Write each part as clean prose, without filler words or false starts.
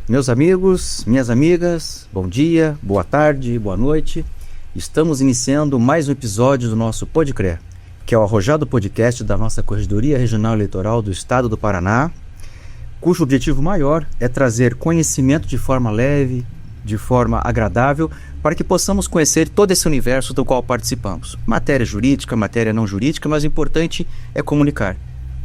Meus amigos, minhas amigas, bom dia, boa tarde, boa noite. Estamos iniciando mais um episódio do nosso Podcre, que é o arrojado podcast da nossa Corregedoria Regional Eleitoral do Estado do Paraná, cujo objetivo maior é trazer conhecimento de forma leve, de forma agradável, para que possamos conhecer todo esse universo do qual participamos. Matéria jurídica, matéria não jurídica, mas o importante é comunicar.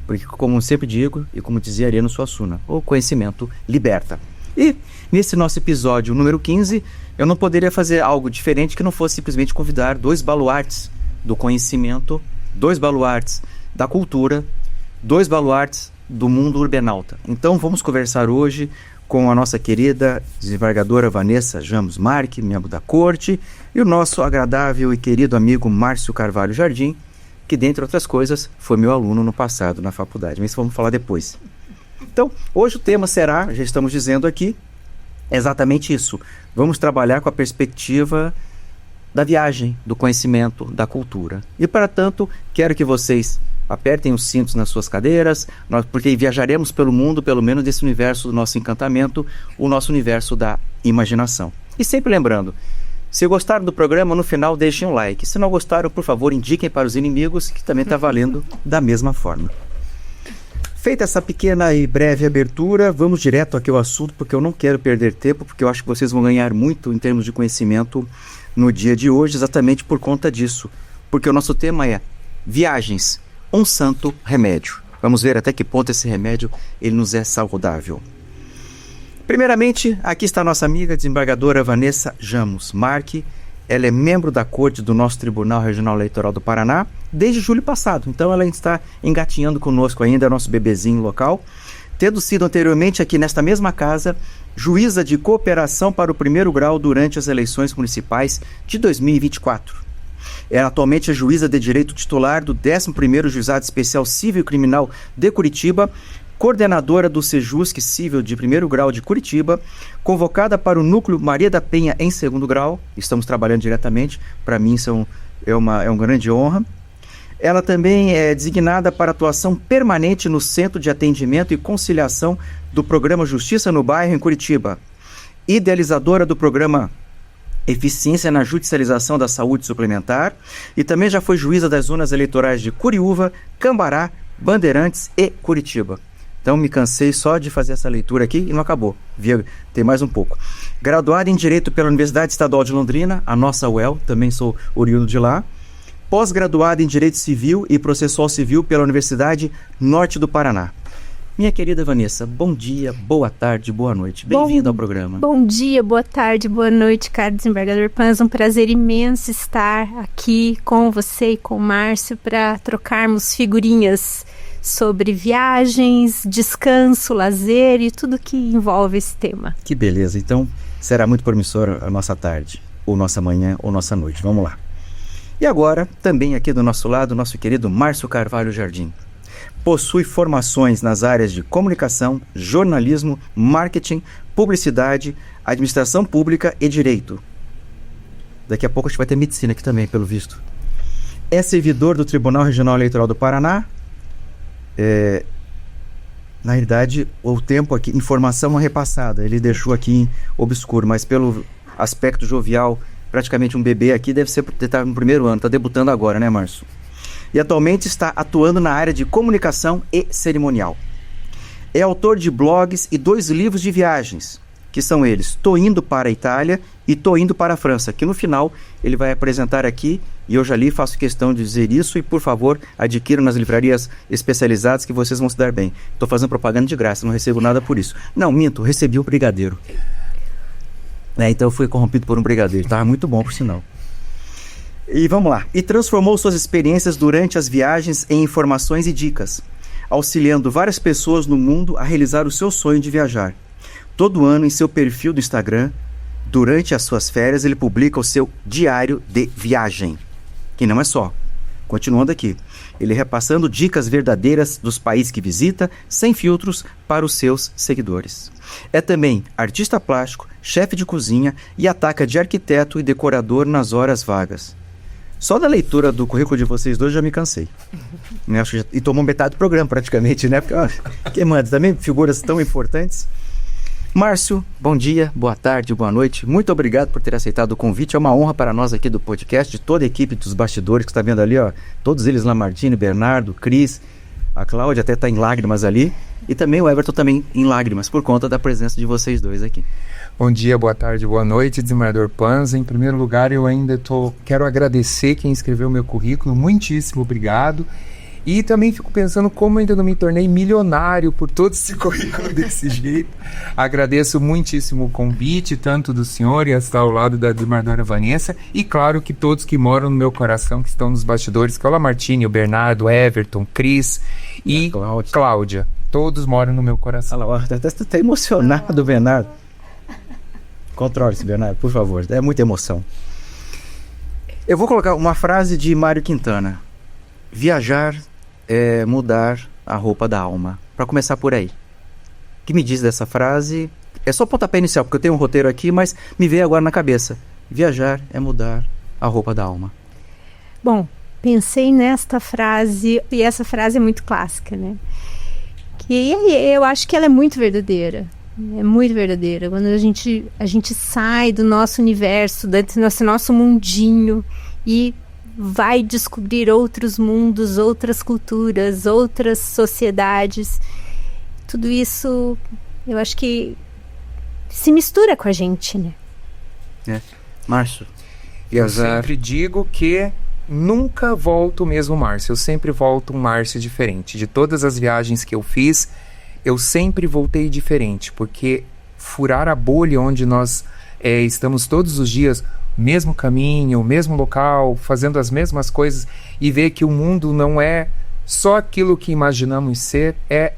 Porque, como sempre digo, e como dizia Ariano Suassuna, o conhecimento liberta. E, nesse nosso episódio número 15, eu não poderia fazer algo diferente que não fosse simplesmente convidar dois baluartes do conhecimento, dois baluartes da cultura, dois baluartes do mundo urbanauta. Então, vamos conversar hoje com a nossa querida desembargadora Vanessa Jamos Marque, membro da Corte, e o nosso agradável e querido amigo Márcio Carvalho Jardim, que, dentre outras coisas, foi meu aluno no passado na faculdade, mas vamos falar depois. Então, hoje o tema será, já estamos dizendo aqui, exatamente isso. Vamos trabalhar com a perspectiva da viagem, do conhecimento, da cultura. E, para tanto, quero que vocês apertem os cintos nas suas cadeiras, porque viajaremos pelo mundo, pelo menos desse universo do nosso encantamento, o nosso universo da imaginação. E sempre lembrando, se gostaram do programa, no final deixem um like. Se não gostaram, por favor, indiquem para os inimigos, que também está valendo da mesma forma. Feita essa pequena e breve abertura, vamos direto aqui ao assunto, porque eu não quero perder tempo, porque eu acho que vocês vão ganhar muito em termos de conhecimento no dia de hoje, exatamente por conta disso. Porque o nosso tema é viagens, um santo remédio. Vamos ver até que ponto esse remédio ele nos é saudável. Primeiramente, aqui está a nossa amiga desembargadora Vanessa Jamos Marque. Ela é membro da Corte do nosso Tribunal Regional Eleitoral do Paraná desde julho passado. Então ela está engatinhando conosco ainda, nosso bebezinho local, tendo sido anteriormente aqui nesta mesma casa juíza de cooperação para o primeiro grau durante as eleições municipais de 2024. Ela atualmente é juíza de direito titular do 11º Juizado Especial Civil e Criminal de Curitiba, coordenadora do Sejusc Civil de primeiro grau de Curitiba, convocada para o Núcleo Maria da Penha em segundo grau. Estamos trabalhando diretamente, para mim isso é uma grande honra. Ela também é designada para atuação permanente no Centro de Atendimento e Conciliação do Programa Justiça no Bairro em Curitiba, idealizadora do programa Eficiência na Judicialização da Saúde Suplementar, e também já foi juíza das zonas eleitorais de Curiúva, Cambará, Bandeirantes e Curitiba. Então me cansei só de fazer essa leitura aqui e não acabou. Tem mais um pouco. Graduada em Direito pela Universidade Estadual de Londrina, a nossa UEL, também sou oriundo de lá. Pós-graduada em Direito Civil e Processual Civil pela Universidade Norte do Paraná. Minha querida Vanessa, bom dia, boa tarde, boa noite. Bem-vinda ao programa. Bom dia, boa tarde, boa noite, caro desembargador Panza. Um prazer imenso estar aqui com você e com o Márcio para trocarmos figurinhas sobre viagens, descanso, lazer e tudo que envolve esse tema. Que beleza, então será muito promissora a nossa tarde, ou nossa manhã, ou nossa noite. Vamos lá. E agora, também aqui do nosso lado, nosso querido Márcio Carvalho Jardim. Possui formações nas áreas de comunicação, jornalismo, marketing, publicidade, administração pública e direito. Daqui a pouco a gente vai ter medicina aqui também, pelo visto. É servidor do Tribunal Regional Eleitoral do Paraná. Na realidade, o tempo aqui, informação repassada, ele deixou aqui obscuro, mas pelo aspecto jovial, praticamente um bebê aqui, deve estar no primeiro ano, está debutando agora, né, Márcio? E atualmente está atuando na área de comunicação e cerimonial. É autor de blogs e 2 livros de viagens, que são eles Tô Indo para a Itália e Tô Indo para a França, que no final ele vai apresentar aqui, e eu já li, faço questão de dizer isso, e por favor, adquiram nas livrarias especializadas que vocês vão se dar bem. Estou fazendo propaganda de graça, não recebo nada por isso. Não, minto, recebi um brigadeiro. Então eu fui corrompido por um brigadeiro, estava muito bom por sinal. E vamos lá. E transformou suas experiências durante as viagens em informações e dicas, auxiliando várias pessoas no mundo a realizar o seu sonho de viajar. Todo ano, em seu perfil do Instagram, durante as suas férias, ele publica o seu diário de viagem. Que não é só. Continuando aqui. Ele repassando dicas verdadeiras dos países que visita, sem filtros, para os seus seguidores. É também artista plástico, chefe de cozinha e ataca de arquiteto e decorador nas horas vagas. Só da leitura do currículo de vocês dois já me cansei. E tomou metade do programa praticamente, né? Porque, quem manda também, figuras tão importantes. Márcio, bom dia, boa tarde, boa noite. Muito obrigado por ter aceitado o convite. É uma honra para nós aqui do podcast, de toda a equipe dos bastidores que está vendo ali, ó. Todos eles, Lamartine, Bernardo, Cris, a Cláudia até está em lágrimas ali. E também o Everton também em lágrimas, por conta da presença de vocês dois aqui. Bom dia, boa tarde, boa noite, desembargador Panza. Em primeiro lugar, eu ainda quero agradecer quem escreveu meu currículo. Muitíssimo obrigado. E também fico pensando como ainda não me tornei milionário por todo esse currículo desse jeito. Agradeço muitíssimo o convite, tanto do senhor e estar ao lado da desembargadora Vanessa, e claro que todos que moram no meu coração, que estão nos bastidores, que é o Lamartine, o Bernardo, o Everton, Cris e Cláudia. Todos moram no meu coração. Olha lá, está emocionado, Bernardo. Controle-se, Bernardo, por favor. É muita emoção. Eu vou colocar uma frase de Mário Quintana. Viajar é mudar a roupa da alma. Para começar por aí. O que me diz dessa frase? É só pontapé inicial, porque eu tenho um roteiro aqui, mas me veio agora na cabeça. Viajar é mudar a roupa da alma. Bom, pensei nesta frase, e essa frase é muito clássica, né? Que eu acho que ela é muito verdadeira. É muito verdadeira. Quando a gente sai do nosso universo, desse nosso mundinho e vai descobrir outros mundos, outras culturas, outras sociedades. Tudo isso, eu acho que se mistura com a gente, né? Márcio, eu sempre digo que nunca volto o mesmo Márcio. Eu sempre volto um Márcio diferente. De todas as viagens que eu fiz, eu sempre voltei diferente, porque furar a bolha onde nós estamos todos os dias, mesmo caminho, mesmo local, fazendo as mesmas coisas, e ver que o mundo não é só aquilo que imaginamos ser, é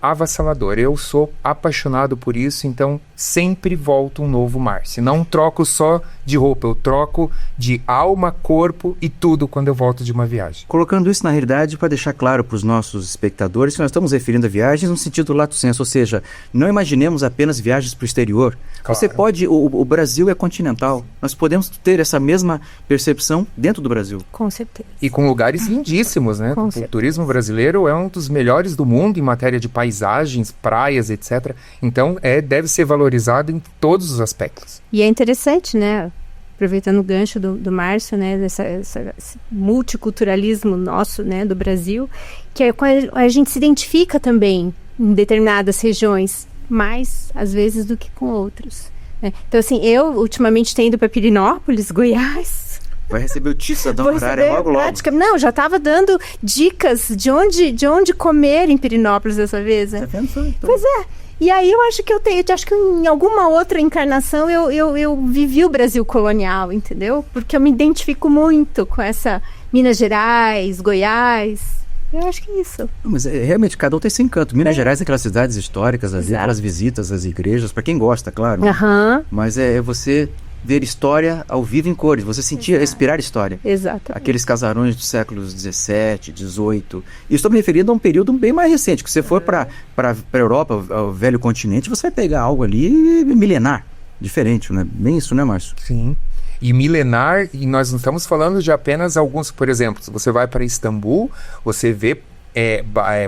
avassalador. Eu sou apaixonado por isso, então sempre volto um novo Márcio. Não troco só de roupa, eu troco de alma, corpo e tudo quando eu volto de uma viagem. Colocando isso na realidade para deixar claro para os nossos espectadores que nós estamos referindo a viagens no sentido lato sensu, ou seja, não imaginemos apenas viagens para o exterior. Claro. Você pode, o Brasil é continental, nós podemos ter essa mesma percepção dentro do Brasil. Com certeza. E com lugares lindíssimos, né? O turismo brasileiro é um dos melhores do mundo em matéria de paisagens, praias, etc. Então, deve ser valorizado em todos os aspectos. E é interessante, né? Aproveitando o gancho do Márcio, né? Esse multiculturalismo nosso, né? Do Brasil, que é quando a gente se identifica também em determinadas regiões, mais, às vezes, do que com outros. Né? Então, assim, eu ultimamente tenho ido para Pirenópolis, Goiás. Vai receber o cidadão horário logo. Não, já estava dando dicas de onde comer em Pirenópolis dessa vez. Né? Tá vendo? Então. Pois é. E aí eu acho que acho que em alguma outra encarnação eu vivi o Brasil colonial, entendeu? Porque eu me identifico muito com essa Minas Gerais, Goiás. Eu acho que é isso. Não, mas realmente cada um tem esse encanto. Minas Gerais é aquelas cidades históricas, aquelas visitas às igrejas, para quem gosta, claro. Uhum. Mas é você ver história ao vivo em cores, você sentir, respirar história. Exato. Aqueles casarões dos séculos XVII, XVIII. E estou me referindo a um período bem mais recente, que você for para a Europa, ao velho continente, você vai pegar algo ali milenar, diferente, né? Bem isso, né, Márcio? Sim. E milenar, e nós não estamos falando de apenas alguns, por exemplo, se você vai para Istambul, você vê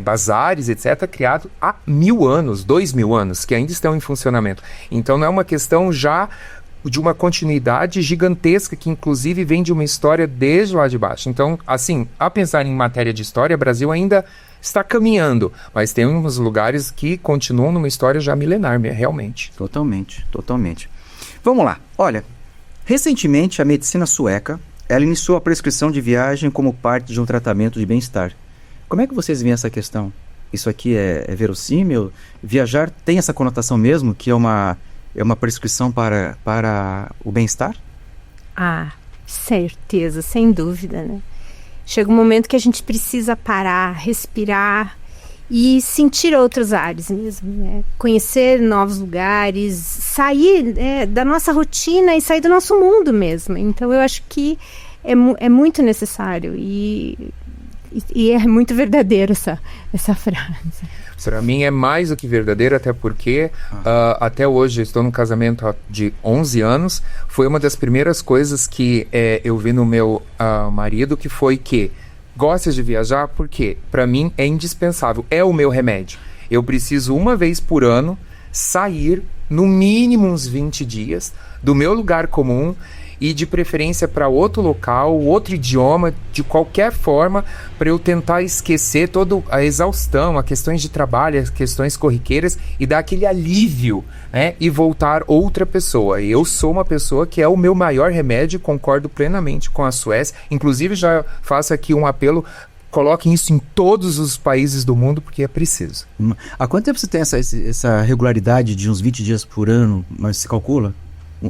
bazares, etc., criados há 1000 anos, 2000 anos, que ainda estão em funcionamento. Então não é uma questão já de uma continuidade gigantesca que inclusive vem de uma história desde lá de baixo. Então, assim, a pensar em matéria de história, o Brasil ainda está caminhando, mas tem uns lugares que continuam numa história já milenar, realmente. Totalmente. Vamos lá. Olha, recentemente a medicina sueca, ela iniciou a prescrição de viagem como parte de um tratamento de bem-estar. Como é que vocês veem essa questão? Isso aqui é verossímil? Viajar tem essa conotação mesmo, que é uma prescrição para o bem-estar? Ah, certeza, sem dúvida, né? Chega um momento que a gente precisa parar, respirar e sentir outros ares mesmo, né? Conhecer novos lugares, sair da nossa rotina e sair do nosso mundo mesmo. Então eu acho que é muito necessário e é muito verdadeiro essa frase. Para mim é mais do que verdadeiro, até porque até hoje eu estou num casamento de 11 anos. Foi uma das primeiras coisas que eu vi no meu marido, que foi que gosta de viajar porque para mim é indispensável, é o meu remédio. Eu preciso uma vez por ano sair no mínimo uns 20 dias do meu lugar comum e de preferência para outro local, outro idioma, de qualquer forma, para eu tentar esquecer toda a exaustão, as questões de trabalho, as questões corriqueiras e dar aquele alívio, né? E voltar outra pessoa. Eu sou uma pessoa que é o meu maior remédio, concordo plenamente com a Suécia. Inclusive, já faço aqui um apelo, coloquem isso em todos os países do mundo, porque é preciso. Há quanto tempo você tem essa regularidade de uns 20 dias por ano, mas se calcula?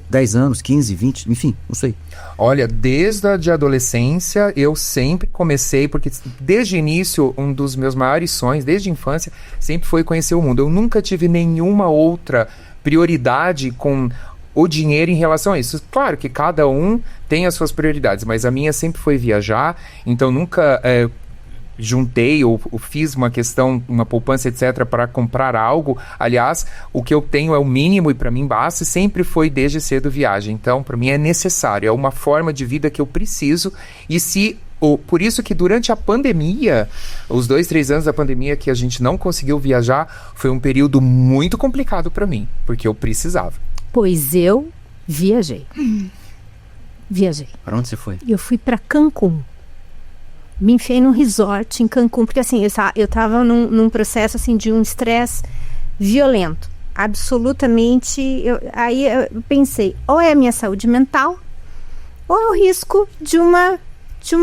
10 anos, 15, 20, enfim, não sei. Olha, desde a de adolescência, eu sempre comecei, porque desde o início, um dos meus maiores sonhos, desde a infância, sempre foi conhecer o mundo. Eu nunca tive nenhuma outra prioridade com o dinheiro em relação a isso. Claro que cada um tem as suas prioridades, mas a minha sempre foi viajar, então nunca juntei ou fiz uma questão, uma poupança, etc., para comprar algo. Aliás, o que eu tenho é o mínimo e para mim basta, e sempre foi desde cedo viagem. Então, para mim é necessário, é uma forma de vida que eu preciso. E por isso que durante a pandemia, os 2-3 anos da pandemia que a gente não conseguiu viajar, foi um período muito complicado para mim, porque eu precisava. Pois eu viajei. Viajei. Para onde você foi? Eu fui para Cancún. Me enfiei num resort em Cancún, porque assim, eu tava num processo assim de um estresse violento, absolutamente. Aí eu pensei, ou é a minha saúde mental, ou é o risco de uma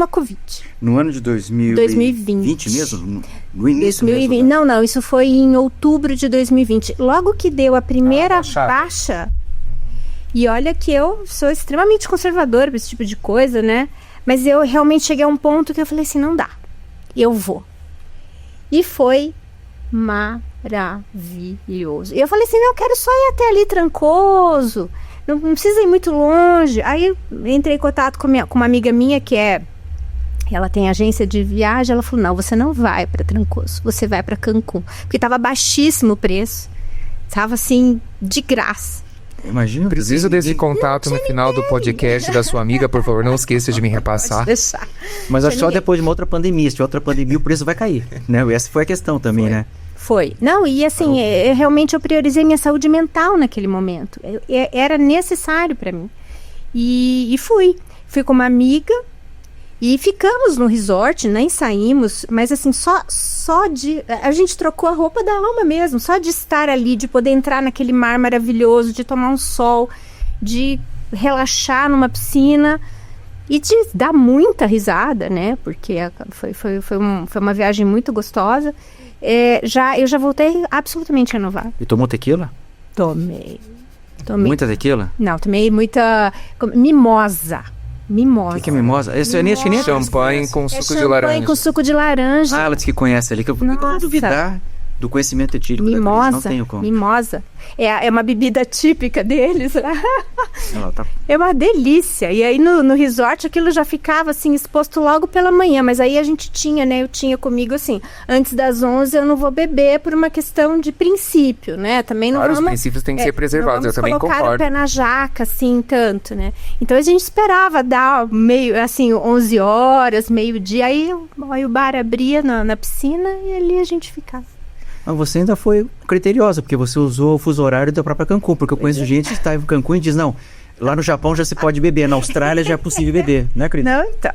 Covid. No ano de 2020 mesmo? No início 2020, mesmo? Não, isso foi em outubro de 2020. Logo que deu a primeira baixa, e olha que eu sou extremamente conservadora para esse tipo de coisa, né? Mas eu realmente cheguei a um ponto que eu falei assim, não dá, eu vou. E foi maravilhoso. E eu falei assim, não, eu quero só ir até ali Trancoso, não precisa ir muito longe. Aí eu entrei em contato com uma amiga minha ela tem agência de viagem, ela falou, não, você não vai para Trancoso, você vai para Cancún. Porque estava baixíssimo o preço, estava assim, de graça. Imagina. Preciso desse contato no final do podcast da sua amiga, por favor, não esqueça de me repassar. Pode deixar. Mas acho que só depois de uma outra pandemia. Se tiver outra pandemia, o preço vai cair, né? Essa foi a questão também, né? Foi. Não, e assim, realmente eu priorizei minha saúde mental naquele momento. Era necessário para mim. E fui. Fui com uma amiga e ficamos no resort, nem saímos, mas assim, só de... A gente trocou a roupa da alma mesmo, só de estar ali, de poder entrar naquele mar maravilhoso, de tomar um sol, de relaxar numa piscina e de dar muita risada, né? Porque foi uma viagem muito gostosa. Eu já voltei absolutamente renovada. E tomou tequila? Tomei. Muita tequila? Não, tomei muita... Mimosa. Mimosa. O que é mimosa? Esse é nem champanhe com suco de laranja. Champanhe com suco de laranja. Ah, ela disse que conhece ali, que eu vou duvidar do conhecimento etílico. Mimosa. Não tenho como. Mimosa. É uma bebida típica deles. Tá... É uma delícia. E aí no resort aquilo já ficava assim exposto logo pela manhã. Mas aí a gente tinha, né? Eu tinha comigo assim, antes das 11 eu não vou beber por uma questão de princípio, né? Também não claro, vamos... os princípios têm que ser preservados, eu também concordo. Colocar o pé na jaca, assim, tanto, né? Então a gente esperava dar meio, assim, 11 horas, meio-dia. Aí o bar abria na piscina e ali a gente ficava. Mas você ainda foi criteriosa, porque você usou o fuso horário da própria Cancún, porque eu conheço gente que está em Cancún e diz, não, lá no Japão já se pode beber, na Austrália já é possível beber, né, querida? Não, então.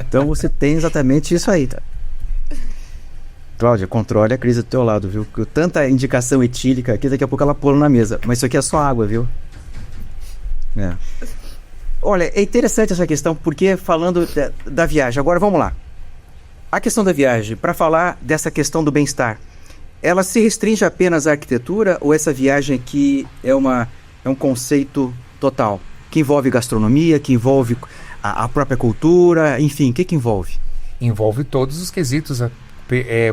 Então você tem exatamente isso aí, tá? Cláudia, controle a crise do teu lado, viu? Tanta indicação etílica aqui, daqui a pouco ela pula na mesa. Mas isso aqui é só água, viu? Olha, é interessante essa questão, porque falando da viagem, agora vamos lá. A questão da viagem, para falar dessa questão do bem-estar, ela se restringe apenas à arquitetura ou essa viagem aqui é um conceito total? Que envolve gastronomia, que envolve a própria cultura, enfim, o que envolve? Envolve todos os quesitos,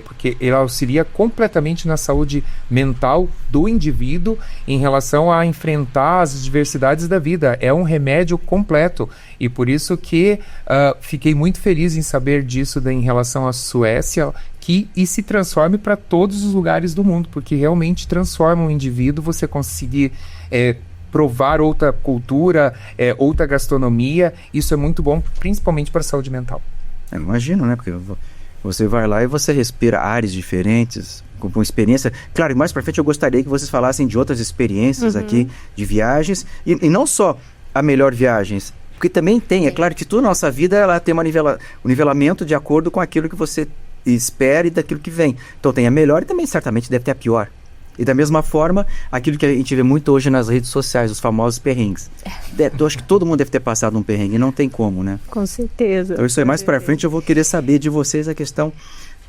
porque ele auxilia completamente na saúde mental do indivíduo em relação a enfrentar as diversidades da vida. É um remédio completo e por isso que fiquei muito feliz em saber disso em relação à Suécia, e se transforme para todos os lugares do mundo, porque realmente transforma o indivíduo, você conseguir provar outra cultura, outra gastronomia, isso é muito bom, principalmente para a saúde mental. Eu imagino, né? Porque Você vai lá e você respira ares diferentes, com experiência. Claro, e mais pra frente eu gostaria que vocês falassem de outras experiências aqui, de viagens, e não só a melhor viagens, porque também tem, é claro que toda a nossa vida ela tem um nivelamento de acordo com aquilo que você espera e daquilo que vem. Então tem a melhor e também certamente deve ter a pior. E da mesma forma, aquilo que a gente vê muito hoje nas redes sociais, os famosos perrengues. Eu acho que todo mundo deve ter passado um perrengue, não tem como, né? Com certeza. Então isso aí mais pra frente eu vou querer saber de vocês a questão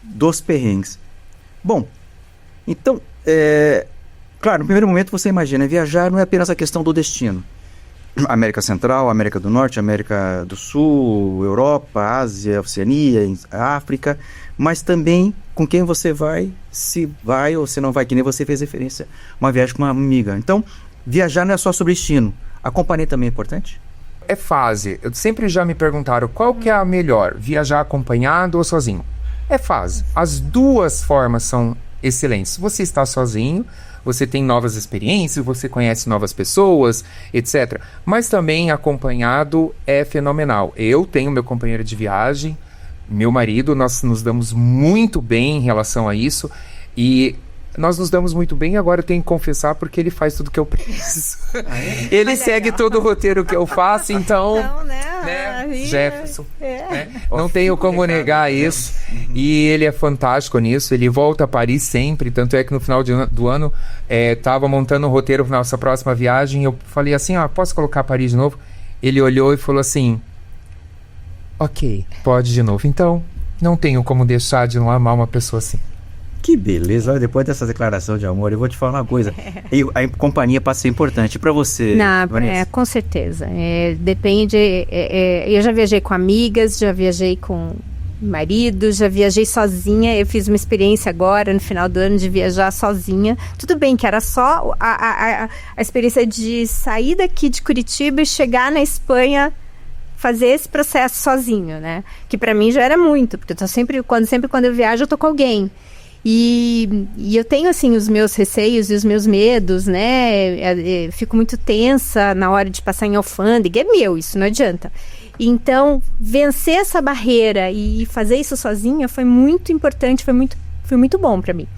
dos perrengues. Bom, então, claro, no primeiro momento você imagina, viajar não é apenas a questão do destino. América Central, América do Norte, América do Sul, Europa, Ásia, Oceania, África, mas também com quem você vai, se vai ou se não vai, que nem você fez referência, uma viagem com uma amiga. Então, viajar não é só sobre destino. A companhia também é importante? É fase. Sempre já me perguntaram qual que é a melhor, viajar acompanhado ou sozinho? É fase. As duas formas são excelentes. Você está sozinho, você tem novas experiências, você conhece novas pessoas, etc. Mas também acompanhado é fenomenal. Eu tenho meu companheiro de viagem, meu marido, nós nos damos muito bem em relação a isso. E nós nos damos muito bem, agora eu tenho que confessar porque ele faz tudo que eu preciso. Ele segue todo o roteiro que eu faço, então né, Jefferson. Né, não tenho como negar isso. E ele é fantástico nisso, ele volta a Paris sempre, tanto é que no final do ano estava montando um roteiro para nossa próxima viagem, eu falei assim, posso colocar Paris de novo? Ele olhou e falou assim, ok, pode de novo. Então, não tenho como deixar de não amar uma pessoa assim. Que beleza, olha, depois dessa declaração de amor, eu vou te falar uma coisa. A companhia passa a ser importante para você, Vanessa? Com certeza. Depende. Eu já viajei com amigas, já viajei com marido, já viajei sozinha. Eu fiz uma experiência agora, no final do ano, de viajar sozinha. Tudo bem que era só a experiência de sair daqui de Curitiba e chegar na Espanha, fazer esse processo sozinho, né? Que para mim já era muito, porque eu tô sempre quando eu viajo, eu tô com alguém. E eu tenho, assim, os meus receios e os meus medos, né? Fico muito tensa na hora de passar em alfândega. É meu, isso não adianta. Então, vencer essa barreira e fazer isso sozinha foi muito importante, foi muito bom para mim.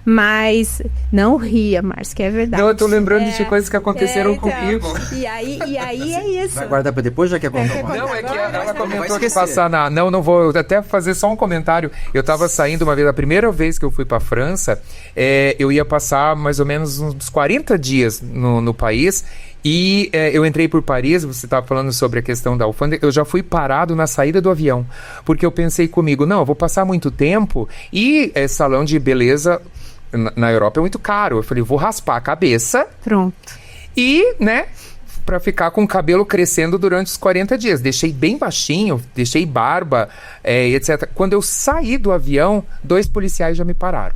Mas não ria, Márcio, que é verdade. Não, eu tô lembrando de coisas que aconteceram comigo. E aí é isso. Vai guardar pra depois, já que contar? Não, é que ela comentou que passar Não vou até fazer só um comentário. Eu tava saindo uma vez, a primeira vez que eu fui pra França, eu ia passar mais ou menos uns 40 dias no país. E eu entrei por Paris, você estava falando sobre a questão da alfândega, eu já fui parado na saída do avião. Porque eu pensei comigo, não, eu vou passar muito tempo e salão de beleza na Europa é muito caro. Eu falei, vou raspar a cabeça. Pronto. E, né, pra ficar com o cabelo crescendo durante os 40 dias. Deixei bem baixinho, deixei barba, etc. Quando eu saí do avião, 2 policiais já me pararam.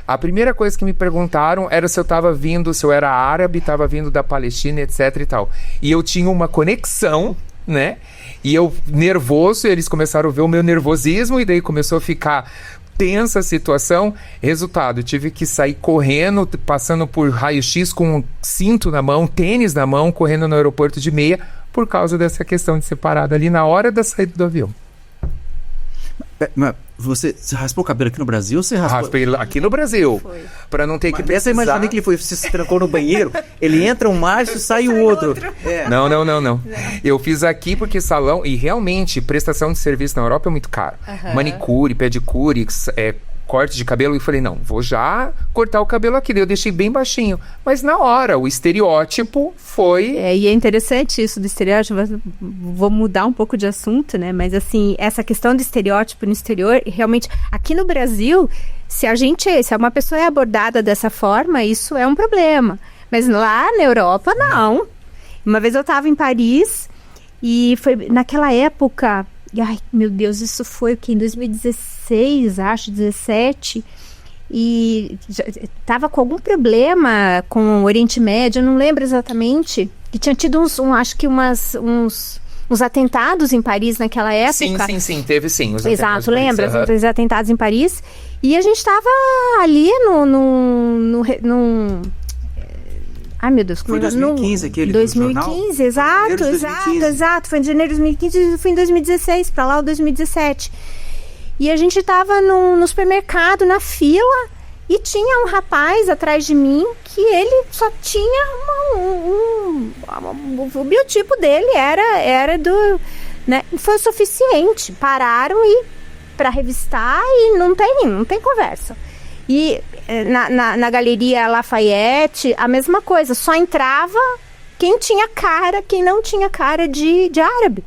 A primeira coisa que me perguntaram era se eu era árabe, estava vindo da Palestina, etc e tal. E eu tinha uma conexão, né? E eu nervoso, eles começaram a ver o meu nervosismo e daí começou a ficar tensa a situação. Resultado, tive que sair correndo, passando por raio-x com um cinto na mão, tênis na mão, correndo no aeroporto de meia, por causa dessa questão de ser parado ali na hora da saída do avião. Mas você raspou o cabelo aqui no Brasil ou você raspou? Raspei aqui no Brasil. Pra não ter que precisar. Essa imagem que ele se trancou no banheiro, ele entra um Márcio, sai o outro. Não. Eu fiz aqui porque salão, e realmente, prestação de serviço na Europa é muito caro. Manicure, pedicure, corte de cabelo, e falei, não, vou já cortar o cabelo aqui. Eu deixei bem baixinho. Mas na hora, o estereótipo foi... E é interessante isso do estereótipo, vou mudar um pouco de assunto, né? Mas assim, essa questão do estereótipo no exterior, realmente, aqui no Brasil, se uma pessoa é abordada dessa forma, isso é um problema. Mas lá na Europa, não. Uma vez eu estava em Paris, e foi naquela época... Ai, meu Deus, isso foi o que? Em 2016, acho, 17. E estava com algum problema com o Oriente Médio, eu não lembro exatamente. Que tinha tido uns atentados em Paris naquela época. Sim, teve sim. Exato, lembra? Os atentados em Paris. E a gente estava ali Ai, meu Deus. Foi em 2015 aquele 2015, exato. Foi em janeiro de 2015 e fui em 2016, pra lá o 2017. E a gente tava no supermercado, na fila, e tinha um rapaz atrás de mim que ele só tinha o biotipo dele era do... Né? Foi o suficiente. Pararam para revistar e não tem conversa. E na Galeria Lafayette, a mesma coisa. Só entrava quem tinha cara, quem não tinha cara de árabe.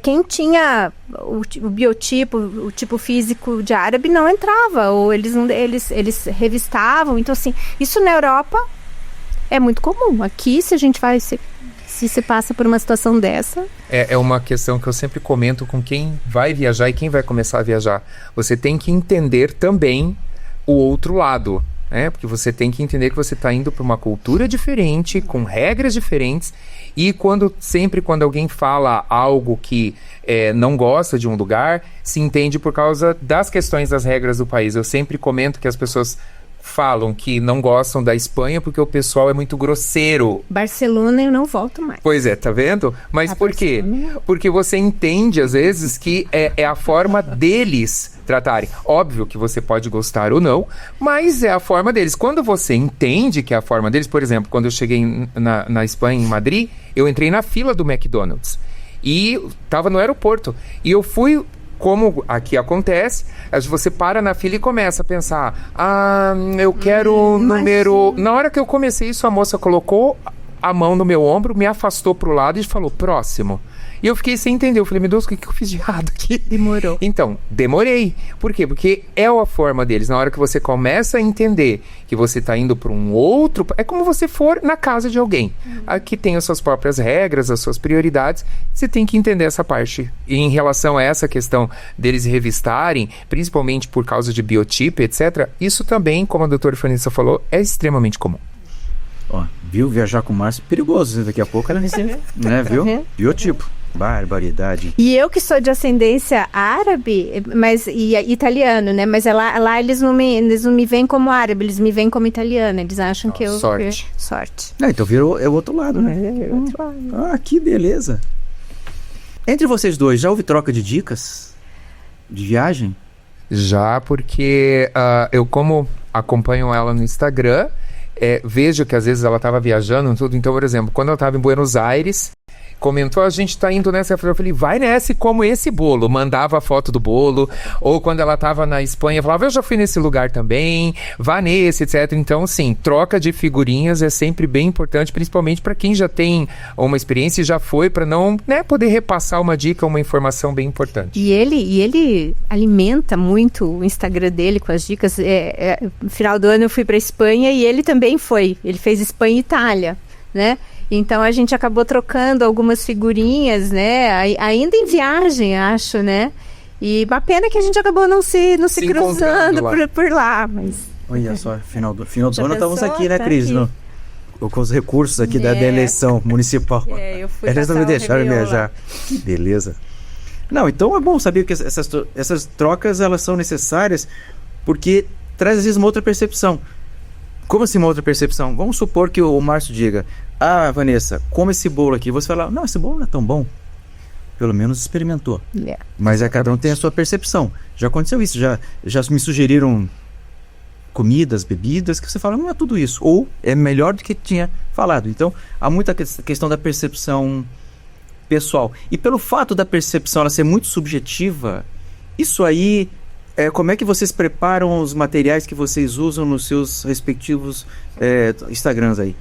Quem tinha o biotipo, o tipo físico de árabe não entrava, ou eles revistavam. Então, assim, isso na Europa é muito comum. Aqui, se a gente vai... Se você passa por uma situação dessa... É uma questão que eu sempre comento com quem vai viajar e quem vai começar a viajar. Você tem que entender também o outro lado, né? Porque você tem que entender que você está indo para uma cultura diferente, com regras diferentes. E sempre quando alguém fala algo que não gosta de um lugar, se entende por causa das questões das regras do país. Eu sempre comento que as pessoas falam que não gostam da Espanha porque o pessoal é muito grosseiro. Barcelona eu não volto mais. Pois é, tá vendo? Mas por quê? Porque você entende, às vezes, que é a forma deles tratarem. Óbvio que você pode gostar ou não, mas é a forma deles. Quando você entende que é a forma deles, por exemplo, quando eu cheguei na Espanha, em Madrid, eu entrei na fila do McDonald's e estava no aeroporto. E eu fui... Como aqui acontece, você para na fila e começa a pensar, eu quero o número... Na hora que eu comecei isso, a moça colocou a mão no meu ombro, me afastou pro lado e falou, próximo. E eu fiquei sem entender, eu falei, meu Deus, o que eu fiz de errado aqui? Demorou. Então, demorei. Por quê? Porque é a forma deles. Na hora que você começa a entender que você está indo para um outro... É como você for na casa de alguém. Aqui tem as suas próprias regras, as suas prioridades. Você tem que entender essa parte. E em relação a essa questão deles revistarem, principalmente por causa de biotipo, etc., isso também, como a doutora Vanessa falou, é extremamente comum. Ó, viu? Viajar com o Márcio, perigoso. Daqui a pouco ela recebe, né? Viu? Biotipo. Barbaridade. E eu que sou de ascendência árabe, e italiano, né? Mas lá eles não me veem como árabe, eles me veem como italiana. Eles acham que eu... Sorte. Sorte. Então virou o outro lado, né? É o outro lado. Que beleza. Entre vocês dois, já houve troca de dicas de viagem? Já, porque eu, como acompanho ela no Instagram, vejo que às vezes ela estava viajando e tudo. Então, por exemplo, quando ela estava em Buenos Aires, comentou, a gente tá indo nessa, eu falei, vai nessa e como esse bolo, mandava a foto do bolo, ou quando ela tava na Espanha, falava, eu já fui nesse lugar também, vá nesse, etc. Então, sim, troca de figurinhas é sempre bem importante, principalmente para quem já tem uma experiência e já foi, para não, né, poder repassar uma dica, uma informação bem importante. E ele alimenta muito o Instagram dele com as dicas. No final do ano eu fui para Espanha e ele também foi, ele fez Espanha e Itália, né? Então a gente acabou trocando algumas figurinhas, né? Ainda em viagem, acho, né? E uma pena que a gente acabou não se cruzando por lá, mas... Olha só, final do ano estávamos aqui, né, Cris? Com os recursos aqui da eleição municipal. Eu fui Eles não me deixaram viajar. Que beleza. Não, então é bom saber que essas trocas, elas são necessárias porque traz às vezes uma outra percepção. Como assim uma outra percepção? Vamos supor que o Márcio diga, Vanessa, come esse bolo aqui. Você fala, não, esse bolo não é tão bom. Pelo menos experimentou. Mas cada um tem a sua percepção. Já aconteceu isso, já me sugeriram comidas, bebidas, que você fala, não é tudo isso. Ou é melhor do que tinha falado. Então, há muita questão da percepção pessoal. E pelo fato da percepção ela ser muito subjetiva, isso aí... como é que vocês preparam os materiais que vocês usam nos seus respectivos Instagrams aí?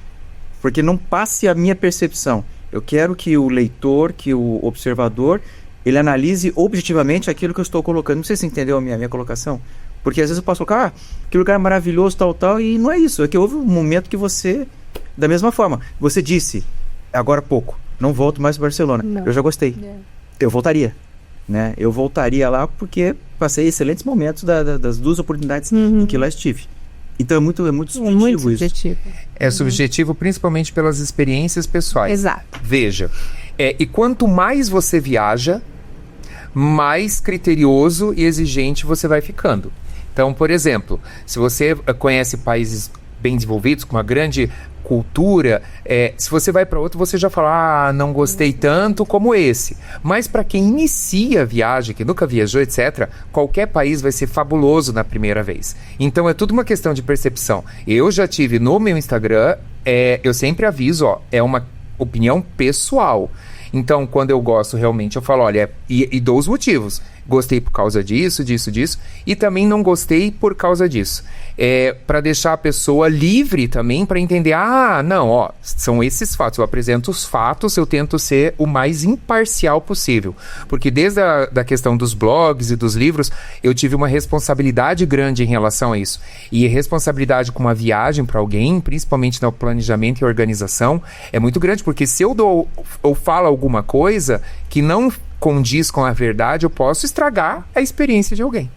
Porque não passe a minha percepção. Eu quero que o leitor, que o observador, ele analise objetivamente aquilo que eu estou colocando. Não sei se você entendeu a minha colocação. Porque às vezes eu posso colocar, que lugar maravilhoso, tal, e não é isso. É que houve um momento que você, da mesma forma, você disse, agora há pouco, não volto mais para Barcelona. Não. Eu já gostei. Eu voltaria. Né? Eu voltaria lá porque passei excelentes momentos das duas oportunidades em que lá estive. Então é muito subjetivo isso. É subjetivo principalmente pelas experiências pessoais. Exato. Veja, e quanto mais você viaja, mais criterioso e exigente você vai ficando. Então, por exemplo, se você conhece países bem desenvolvidos, com uma grande cultura, se você vai para outro, você já fala, não gostei tanto como esse. Mas para quem inicia a viagem, que nunca viajou, etc., qualquer país vai ser fabuloso na primeira vez. Então é tudo uma questão de percepção. Eu já tive no meu Instagram, eu sempre aviso, é uma opinião pessoal. Então, quando eu gosto realmente, eu falo, olha, e dou os motivos. Gostei por causa disso, e também não gostei por causa disso. Para deixar a pessoa livre também, para entender, são esses fatos. Eu apresento os fatos, eu tento ser o mais imparcial possível. Porque desde a questão dos blogs e dos livros, eu tive uma responsabilidade grande em relação a isso. E responsabilidade com uma viagem para alguém, principalmente no planejamento e organização, é muito grande, porque se eu dou ou falo alguma coisa que não condiz com a verdade, eu posso estragar a experiência de alguém.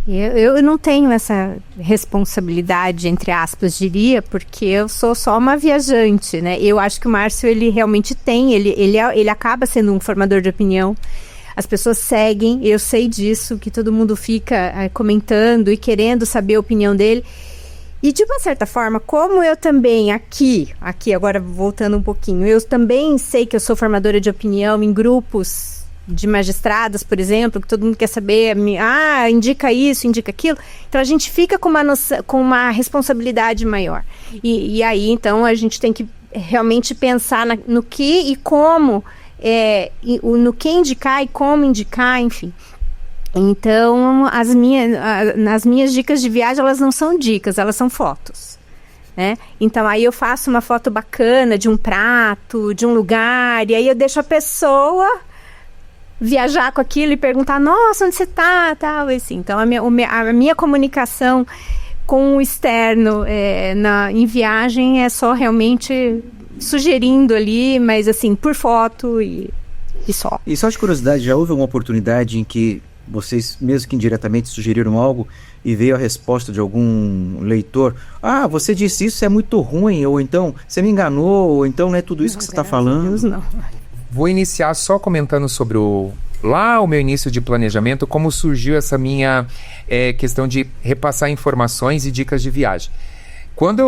Eu não tenho essa responsabilidade, entre aspas, diria, porque eu sou só uma viajante, né? Eu acho que o Márcio, ele realmente tem, ele acaba sendo um formador de opinião. As pessoas seguem, eu sei disso, que todo mundo fica comentando e querendo saber a opinião dele. E de uma certa forma, como eu também aqui agora voltando um pouquinho, eu também sei que eu sou formadora de opinião em grupos de magistradas, por exemplo, que todo mundo quer saber, indica isso, indica aquilo. Então a gente fica com uma responsabilidade maior. E aí, então, a gente tem que realmente pensar no que e como, no que indicar e como indicar, enfim. Então, nas minhas dicas de viagem, elas não são dicas, elas são fotos. Né? Então, aí eu faço uma foto bacana de um prato, de um lugar, e aí eu deixo a pessoa viajar com aquilo e perguntar, nossa, onde você tá, tal, assim. Então, a minha comunicação com o externo em viagem é só realmente sugerindo ali, mas assim, por foto e só. E só de curiosidade, já houve alguma oportunidade em que vocês, mesmo que indiretamente, sugeriram algo e veio a resposta de algum leitor? Você disse isso, é muito ruim, ou então, você me enganou, ou então não é tudo isso que você está falando? Deus, não. Vou iniciar só comentando sobre o meu início de planejamento, como surgiu essa minha questão de repassar informações e dicas de viagem. Quando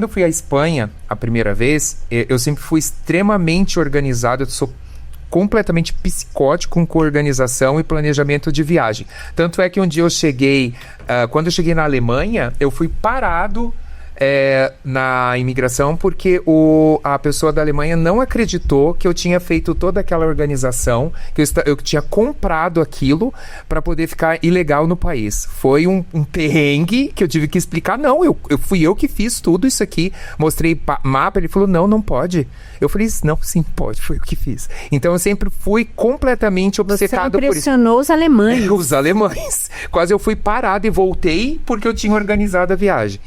eu fui à Espanha a primeira vez, eu sempre fui extremamente organizado, eu sou completamente psicótico com organização e planejamento de viagem. Tanto é que um dia quando eu cheguei na Alemanha, eu fui parado na imigração porque a pessoa da Alemanha não acreditou que eu tinha feito toda aquela organização, que eu tinha comprado aquilo para poder ficar ilegal no país. Foi um perrengue que eu tive que explicar. Não, fui eu que fiz tudo isso aqui. Mostrei mapa, ele falou, não pode. Eu falei, não, sim, pode, foi eu que fiz. Então eu sempre fui completamente obcecado por isso. Você impressionou os alemães. Os alemães. Quase eu fui parado e voltei porque eu tinha organizado a viagem.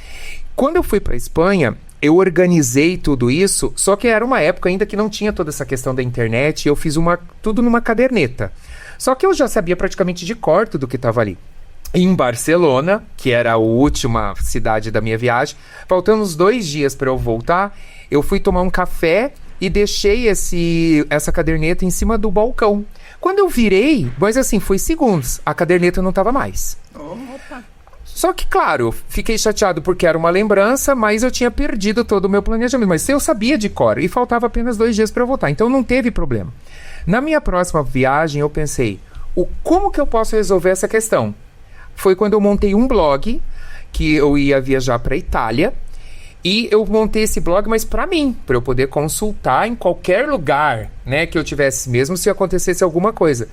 Quando eu fui para a Espanha, eu organizei tudo isso, só que era uma época ainda que não tinha toda essa questão da internet, e eu fiz tudo numa caderneta. Só que eu já sabia praticamente de cor tudo que estava ali. Em Barcelona, que era a última cidade da minha viagem, faltando uns 2 dias para eu voltar, eu fui tomar um café e deixei essa caderneta em cima do balcão. Quando eu virei, mas assim, foi segundos, a caderneta não estava mais. Opa! Só que, claro, fiquei chateado porque era uma lembrança, mas eu tinha perdido todo o meu planejamento. Mas eu sabia de cor e faltava apenas 2 dias para eu voltar, então não teve problema. Na minha próxima viagem, eu pensei, como que eu posso resolver essa questão? Foi quando eu montei um blog, que eu ia viajar para a Itália, e eu montei esse blog, mas para mim, para eu poder consultar em qualquer lugar, né, que eu tivesse, mesmo se acontecesse alguma coisa.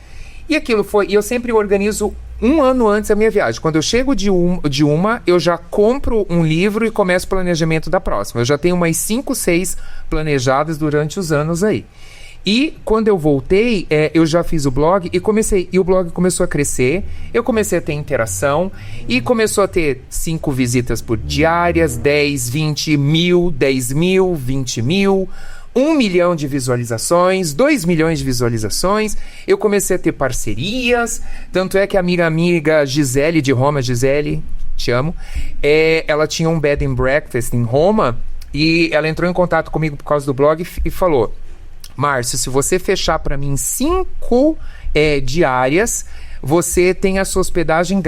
E aquilo foi, e eu sempre organizo 1 ano antes da minha viagem. Quando eu chego de uma, eu já compro um livro e começo o planejamento da próxima. Eu já tenho umas 5, 6 planejadas durante os anos aí. E quando eu voltei, eu já fiz o blog e o blog começou a crescer, eu comecei a ter interação e começou a ter 5 visitas por diárias, 10, 20 mil, 10 mil, 20 mil... 1 milhão de visualizações, 2 milhões de visualizações, eu comecei a ter parcerias, tanto é que a minha amiga Gisele de Roma, Gisele, te amo, ela tinha um bed and breakfast em Roma e ela entrou em contato comigo por causa do blog e falou, Márcio, se você fechar para mim 5 diárias, você tem a sua hospedagem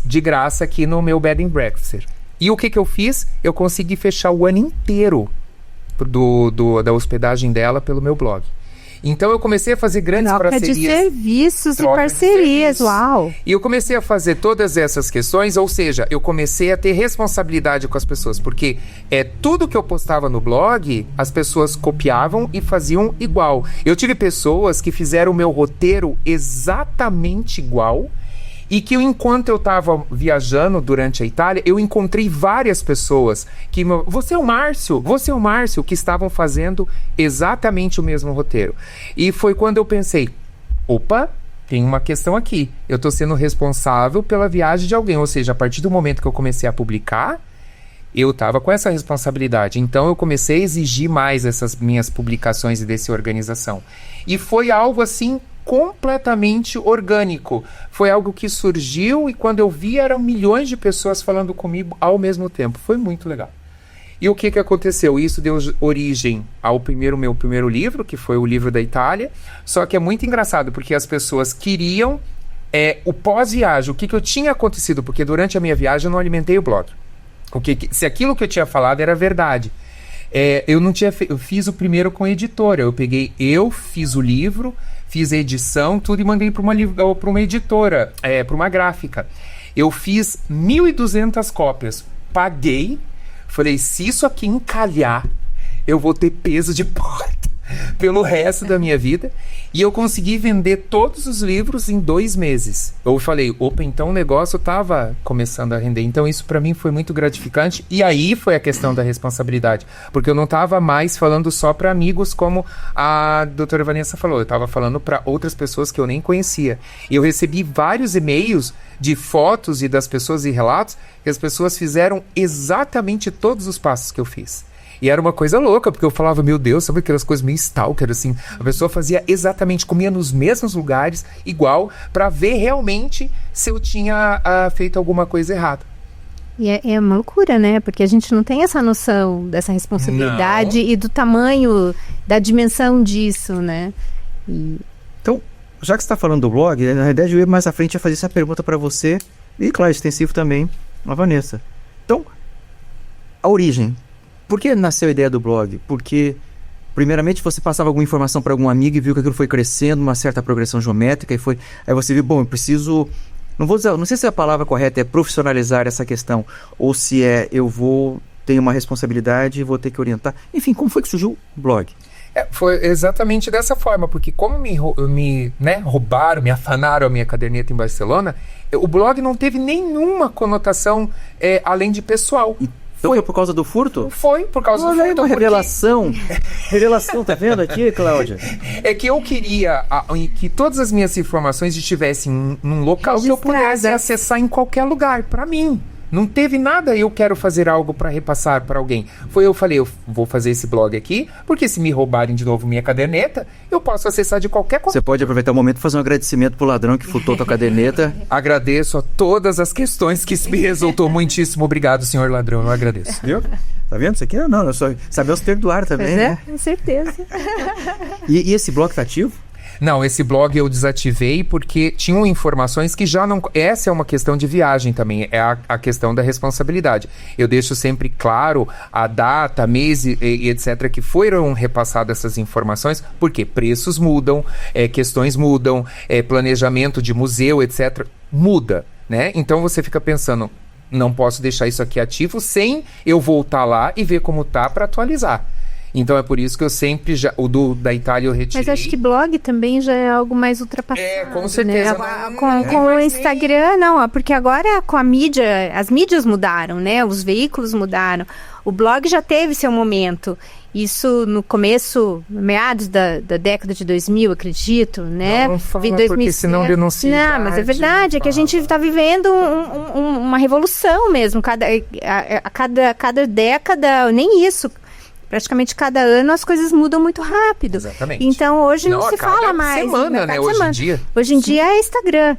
de graça aqui no meu bed and breakfast. E o que eu fiz? Eu consegui fechar o ano inteiro da hospedagem dela pelo meu blog. Então eu comecei a fazer grandes parcerias. De serviços e parcerias, uau! E eu comecei a fazer todas essas questões, ou seja, eu comecei a ter responsabilidade com as pessoas, porque tudo que eu postava no blog, as pessoas copiavam e faziam igual. Eu tive pessoas que fizeram o meu roteiro exatamente igual, e que enquanto eu estava viajando durante a Itália, eu encontrei várias pessoas que... Você é o Márcio, que estavam fazendo exatamente o mesmo roteiro. E foi quando eu pensei, opa, tem uma questão aqui. Eu estou sendo responsável pela viagem de alguém. Ou seja, a partir do momento que eu comecei a publicar, eu estava com essa responsabilidade. Então eu comecei a exigir mais essas minhas publicações e dessa organização. E foi algo assim... completamente orgânico. Foi algo que surgiu e quando eu vi eram milhões de pessoas falando comigo ao mesmo tempo. Foi muito legal. E o que aconteceu? Isso deu origem ao meu primeiro livro, que foi o livro da Itália. Só que é muito engraçado, porque as pessoas queriam o pós-viagem. O que eu tinha acontecido? Porque durante a minha viagem eu não alimentei o blog. Se aquilo que eu tinha falado era verdade. Eu fiz o primeiro com a editora. Eu fiz o livro, fiz a edição, tudo, e mandei para uma editora, para uma gráfica. Eu fiz 1.200 cópias, paguei, falei, se isso aqui encalhar, eu vou ter peso de porta pelo resto da minha vida. E eu consegui vender todos os livros em 2 meses. Eu falei, opa, então o negócio estava começando a render. Então isso para mim foi muito gratificante. E aí foi a questão da responsabilidade. Porque eu não estava mais falando só para amigos, como a doutora Vanessa falou. Eu estava falando para outras pessoas que eu nem conhecia. E eu recebi vários e-mails de fotos e das pessoas e relatos que as pessoas fizeram exatamente todos os passos que eu fiz. E era uma coisa louca, porque eu falava, meu Deus, sabe aquelas coisas meio stalker, assim? A pessoa fazia exatamente, comia nos mesmos lugares, igual, para ver realmente se eu tinha feito alguma coisa errada. E é uma loucura, né? Porque a gente não tem essa noção dessa responsabilidade e do tamanho, da dimensão disso, né? Então, já que você está falando do blog, na verdade eu ia mais à frente a fazer essa pergunta para você, e claro, extensivo também, a Vanessa. Então, a origem. Por que nasceu a ideia do blog? Porque, primeiramente, você passava alguma informação para algum amigo e viu que aquilo foi crescendo, uma certa progressão geométrica, aí você viu, bom, eu preciso... Não sei se a palavra correta é profissionalizar essa questão, ou se tenho uma responsabilidade e vou ter que orientar. Enfim, como foi que surgiu o blog? Foi exatamente dessa forma, porque como me roubaram, me afanaram a minha caderneta em Barcelona, o blog não teve nenhuma conotação além de pessoal. Foi por causa do furto? Foi por causa do furto. Uma revelação. Revelação, tá vendo aqui, Cláudia? É que eu queria que todas as minhas informações estivessem num local que eu pudesse acessar em qualquer lugar, para mim. Não teve nada, eu quero fazer algo para repassar para alguém. Eu falei, eu vou fazer esse blog aqui, porque se me roubarem de novo minha caderneta, eu posso acessar de qualquer coisa. Você pode aproveitar o momento e fazer um agradecimento pro ladrão que furtou tua caderneta. Agradeço a todas as questões que me resultou. Muitíssimo obrigado, senhor ladrão, eu agradeço. Viu? Tá vendo? Isso aqui eu só sabemos perdoar também, né? Com certeza. E esse blog tá ativo? Não, esse blog eu desativei porque tinham informações que já não... Essa é uma questão de viagem também, é a questão da responsabilidade. Eu deixo sempre claro a data, mês e etc. que foram repassadas essas informações, porque preços mudam, questões mudam, planejamento de museu, etc. muda, né? Então você fica pensando, não posso deixar isso aqui ativo sem eu voltar lá e ver como tá para atualizar. Então é por isso que eu sempre da Itália eu retirei. Mas acho que blog também já é algo mais ultrapassado. Com certeza. Né? Com o Instagram, não, porque agora com a mídia, as mídias mudaram, né? Os veículos mudaram. O blog já teve seu momento. Isso no começo, meados da década de 2000, acredito, né? Não fala, porque senão denuncia. Não, mas é verdade, é que a gente está vivendo uma revolução mesmo. Cada década, nem isso. Praticamente cada ano as coisas mudam muito rápido. Exatamente. Então hoje não se fala mais. Semana, né? Hoje em dia. Hoje em dia é Instagram.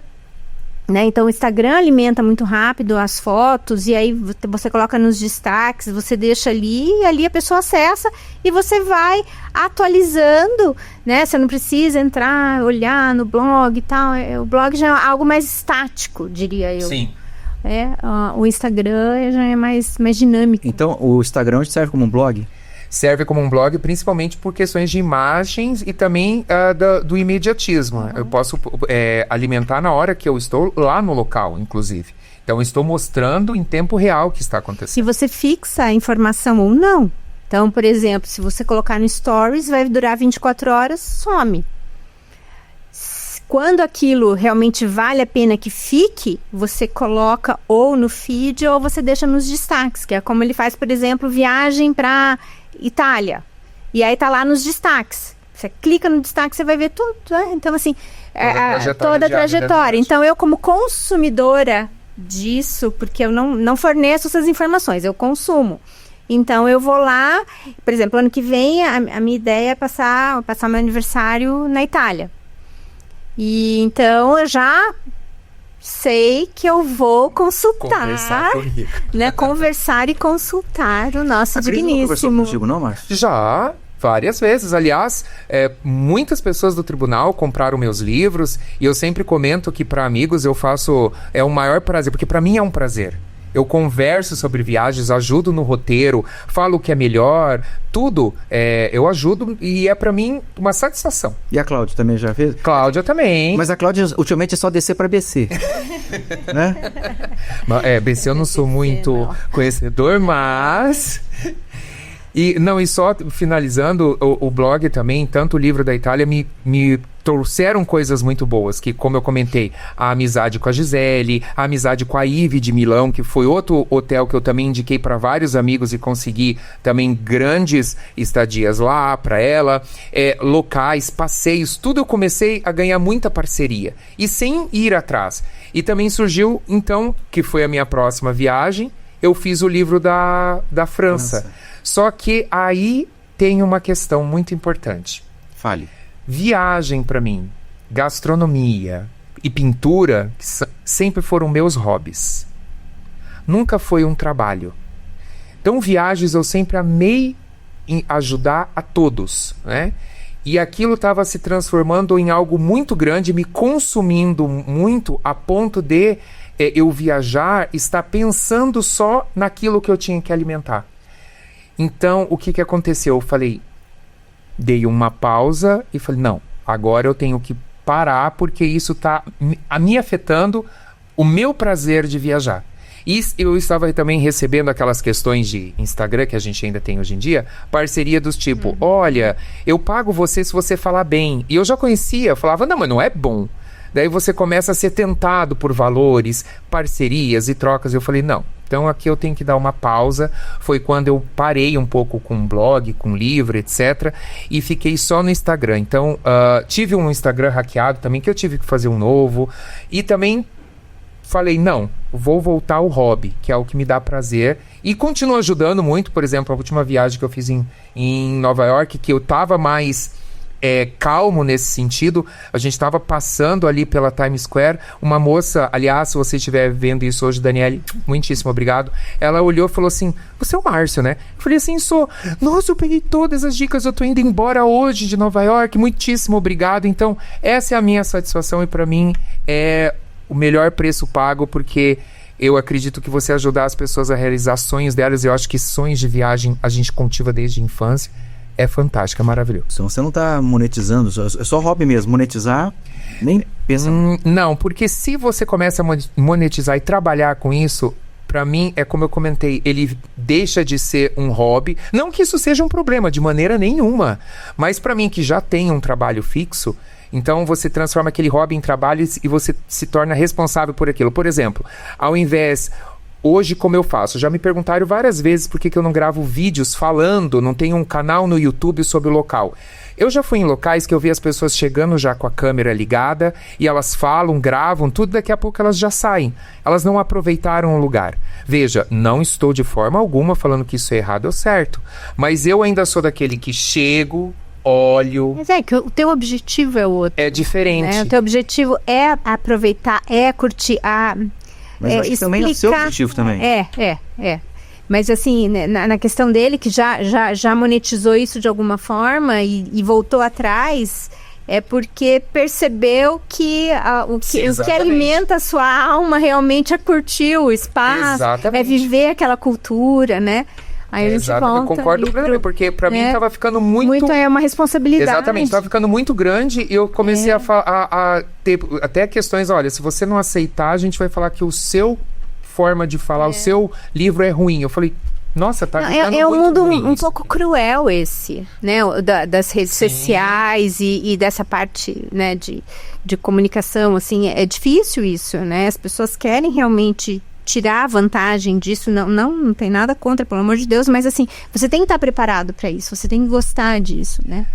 Né? Então o Instagram alimenta muito rápido as fotos e aí você coloca nos destaques, você deixa ali e ali a pessoa acessa e você vai atualizando, né? Você não precisa entrar, olhar no blog e tal. O blog já é algo mais estático, diria eu. Sim. O Instagram já é mais dinâmico. Então, o Instagram serve como um blog? Serve como um blog, principalmente por questões de imagens e também do imediatismo. Eu posso alimentar na hora que eu estou lá no local, inclusive. Então, eu estou mostrando em tempo real o que está acontecendo. Se você fixa a informação ou não. Então, por exemplo, se você colocar no Stories, vai durar 24 horas, some. Quando aquilo realmente vale a pena que fique, você coloca ou no feed ou você deixa nos destaques, que é como ele faz, por exemplo, viagem para Itália. E aí tá lá nos destaques. Você clica no destaque, você vai ver tudo. Então, assim, toda a trajetória. Então, eu como consumidora disso, porque eu não forneço essas informações, eu consumo. Então, eu vou lá, por exemplo, ano que vem, a minha ideia é passar meu aniversário na Itália. E então, eu já sei que eu vou consultar, conversar e consultar o nosso digníssimo. Não conversou contigo, não, Márcio? Já, várias vezes. Aliás, muitas pessoas do tribunal compraram meus livros e eu sempre comento que para amigos eu faço o maior prazer, porque para mim é um prazer. Eu converso sobre viagens, ajudo no roteiro, falo o que é melhor, tudo eu ajudo e é pra mim uma satisfação. E a Cláudia também já fez? Cláudia também. Mas a Cláudia ultimamente é só descer pra BC, né? BC eu não sou muito conhecedor, mas... E só finalizando, o blog também, tanto o livro da Itália, me trouxeram coisas muito boas, que como eu comentei, a amizade com a Gisele, a amizade com a Ive de Milão, que foi outro hotel que eu também indiquei para vários amigos e consegui também grandes estadias lá para ela, locais, passeios, tudo eu comecei a ganhar muita parceria, e sem ir atrás. E também surgiu, então, que foi a minha próxima viagem, eu fiz o livro da França. Só que aí tem uma questão muito importante. Fale. Viagem para mim, gastronomia e pintura sempre foram meus hobbies. Nunca foi um trabalho. Então, viagens eu sempre amei em ajudar a todos, né? E aquilo estava se transformando em algo muito grande, me consumindo muito a ponto de eu viajar, estar pensando só naquilo que eu tinha que alimentar. Então, o que aconteceu? Eu dei uma pausa e falei, não, agora eu tenho que parar porque isso está me afetando o meu prazer de viajar. E eu estava também recebendo aquelas questões de Instagram que a gente ainda tem hoje em dia, parceria dos tipo, olha, eu pago você se você falar bem. E eu já conhecia, eu falava, não, mas não é bom. Daí você começa a ser tentado por valores, parcerias e trocas. Eu falei, não, então aqui eu tenho que dar uma pausa. Foi quando eu parei um pouco com o blog, com o livro, etc. E fiquei só no Instagram. Então, tive um Instagram hackeado também, que eu tive que fazer um novo. E também falei, não, vou voltar ao hobby, que é o que me dá prazer. E continuo ajudando muito. Por exemplo, a última viagem que eu fiz em Nova York, que eu estava mais... calmo nesse sentido, a gente estava passando ali pela Times Square, uma moça, aliás, se você estiver vendo isso hoje, Daniele, muitíssimo obrigado, ela olhou e falou assim, você é o Márcio, né? Eu falei assim, sou. Nossa, eu peguei todas as dicas, eu tô indo embora hoje de Nova York, muitíssimo obrigado. Então, essa é a minha satisfação e para mim é o melhor preço pago, porque eu acredito que você ajudar as pessoas a realizar sonhos delas, eu acho que sonhos de viagem a gente cultiva desde a infância. É fantástico, é maravilhoso. Então você não está monetizando, é só hobby mesmo. Monetizar, nem pensa. Não, porque se você começa a monetizar e trabalhar com isso, para mim, é como eu comentei, ele deixa de ser um hobby. Não que isso seja um problema, de maneira nenhuma. Mas para mim, que já tem um trabalho fixo, então você transforma aquele hobby em trabalho e você se torna responsável por aquilo. Por exemplo, ao invés... Hoje, como eu faço? Já me perguntaram várias vezes por que eu não gravo vídeos falando, não tenho um canal no YouTube sobre o local. Eu já fui em locais que eu vi as pessoas chegando já com a câmera ligada e elas falam, gravam, tudo, daqui a pouco elas já saem. Elas não aproveitaram o lugar. Veja, não estou de forma alguma falando que isso é errado ou certo, mas eu ainda sou daquele que chego... olho... Mas que o teu objetivo é outro. É diferente. O teu objetivo é aproveitar, é curtir, Mas acho que também é o seu objetivo também. Mas assim, na questão dele, que já monetizou isso de alguma forma e voltou atrás, é porque percebeu que o que alimenta a sua alma realmente é curtir o espaço, Exatamente. é viver aquela cultura, né? Aí a gente volta. Eu concordo plenamente, porque pra mim tava ficando muito... É uma responsabilidade. Exatamente, tava ficando muito grande e eu comecei a ter até questões, olha, se você não aceitar, a gente vai falar que o seu forma de falar, o seu livro é ruim. Eu falei, nossa, tá ficando é um muito mundo ruim um isso. pouco cruel esse, né? Das redes sociais e dessa parte, né, de comunicação, assim, é difícil isso, né? As pessoas querem realmente tirar vantagem disso, não tem nada contra, pelo amor de Deus, mas assim, você tem que estar preparado para isso, você tem que gostar disso, né?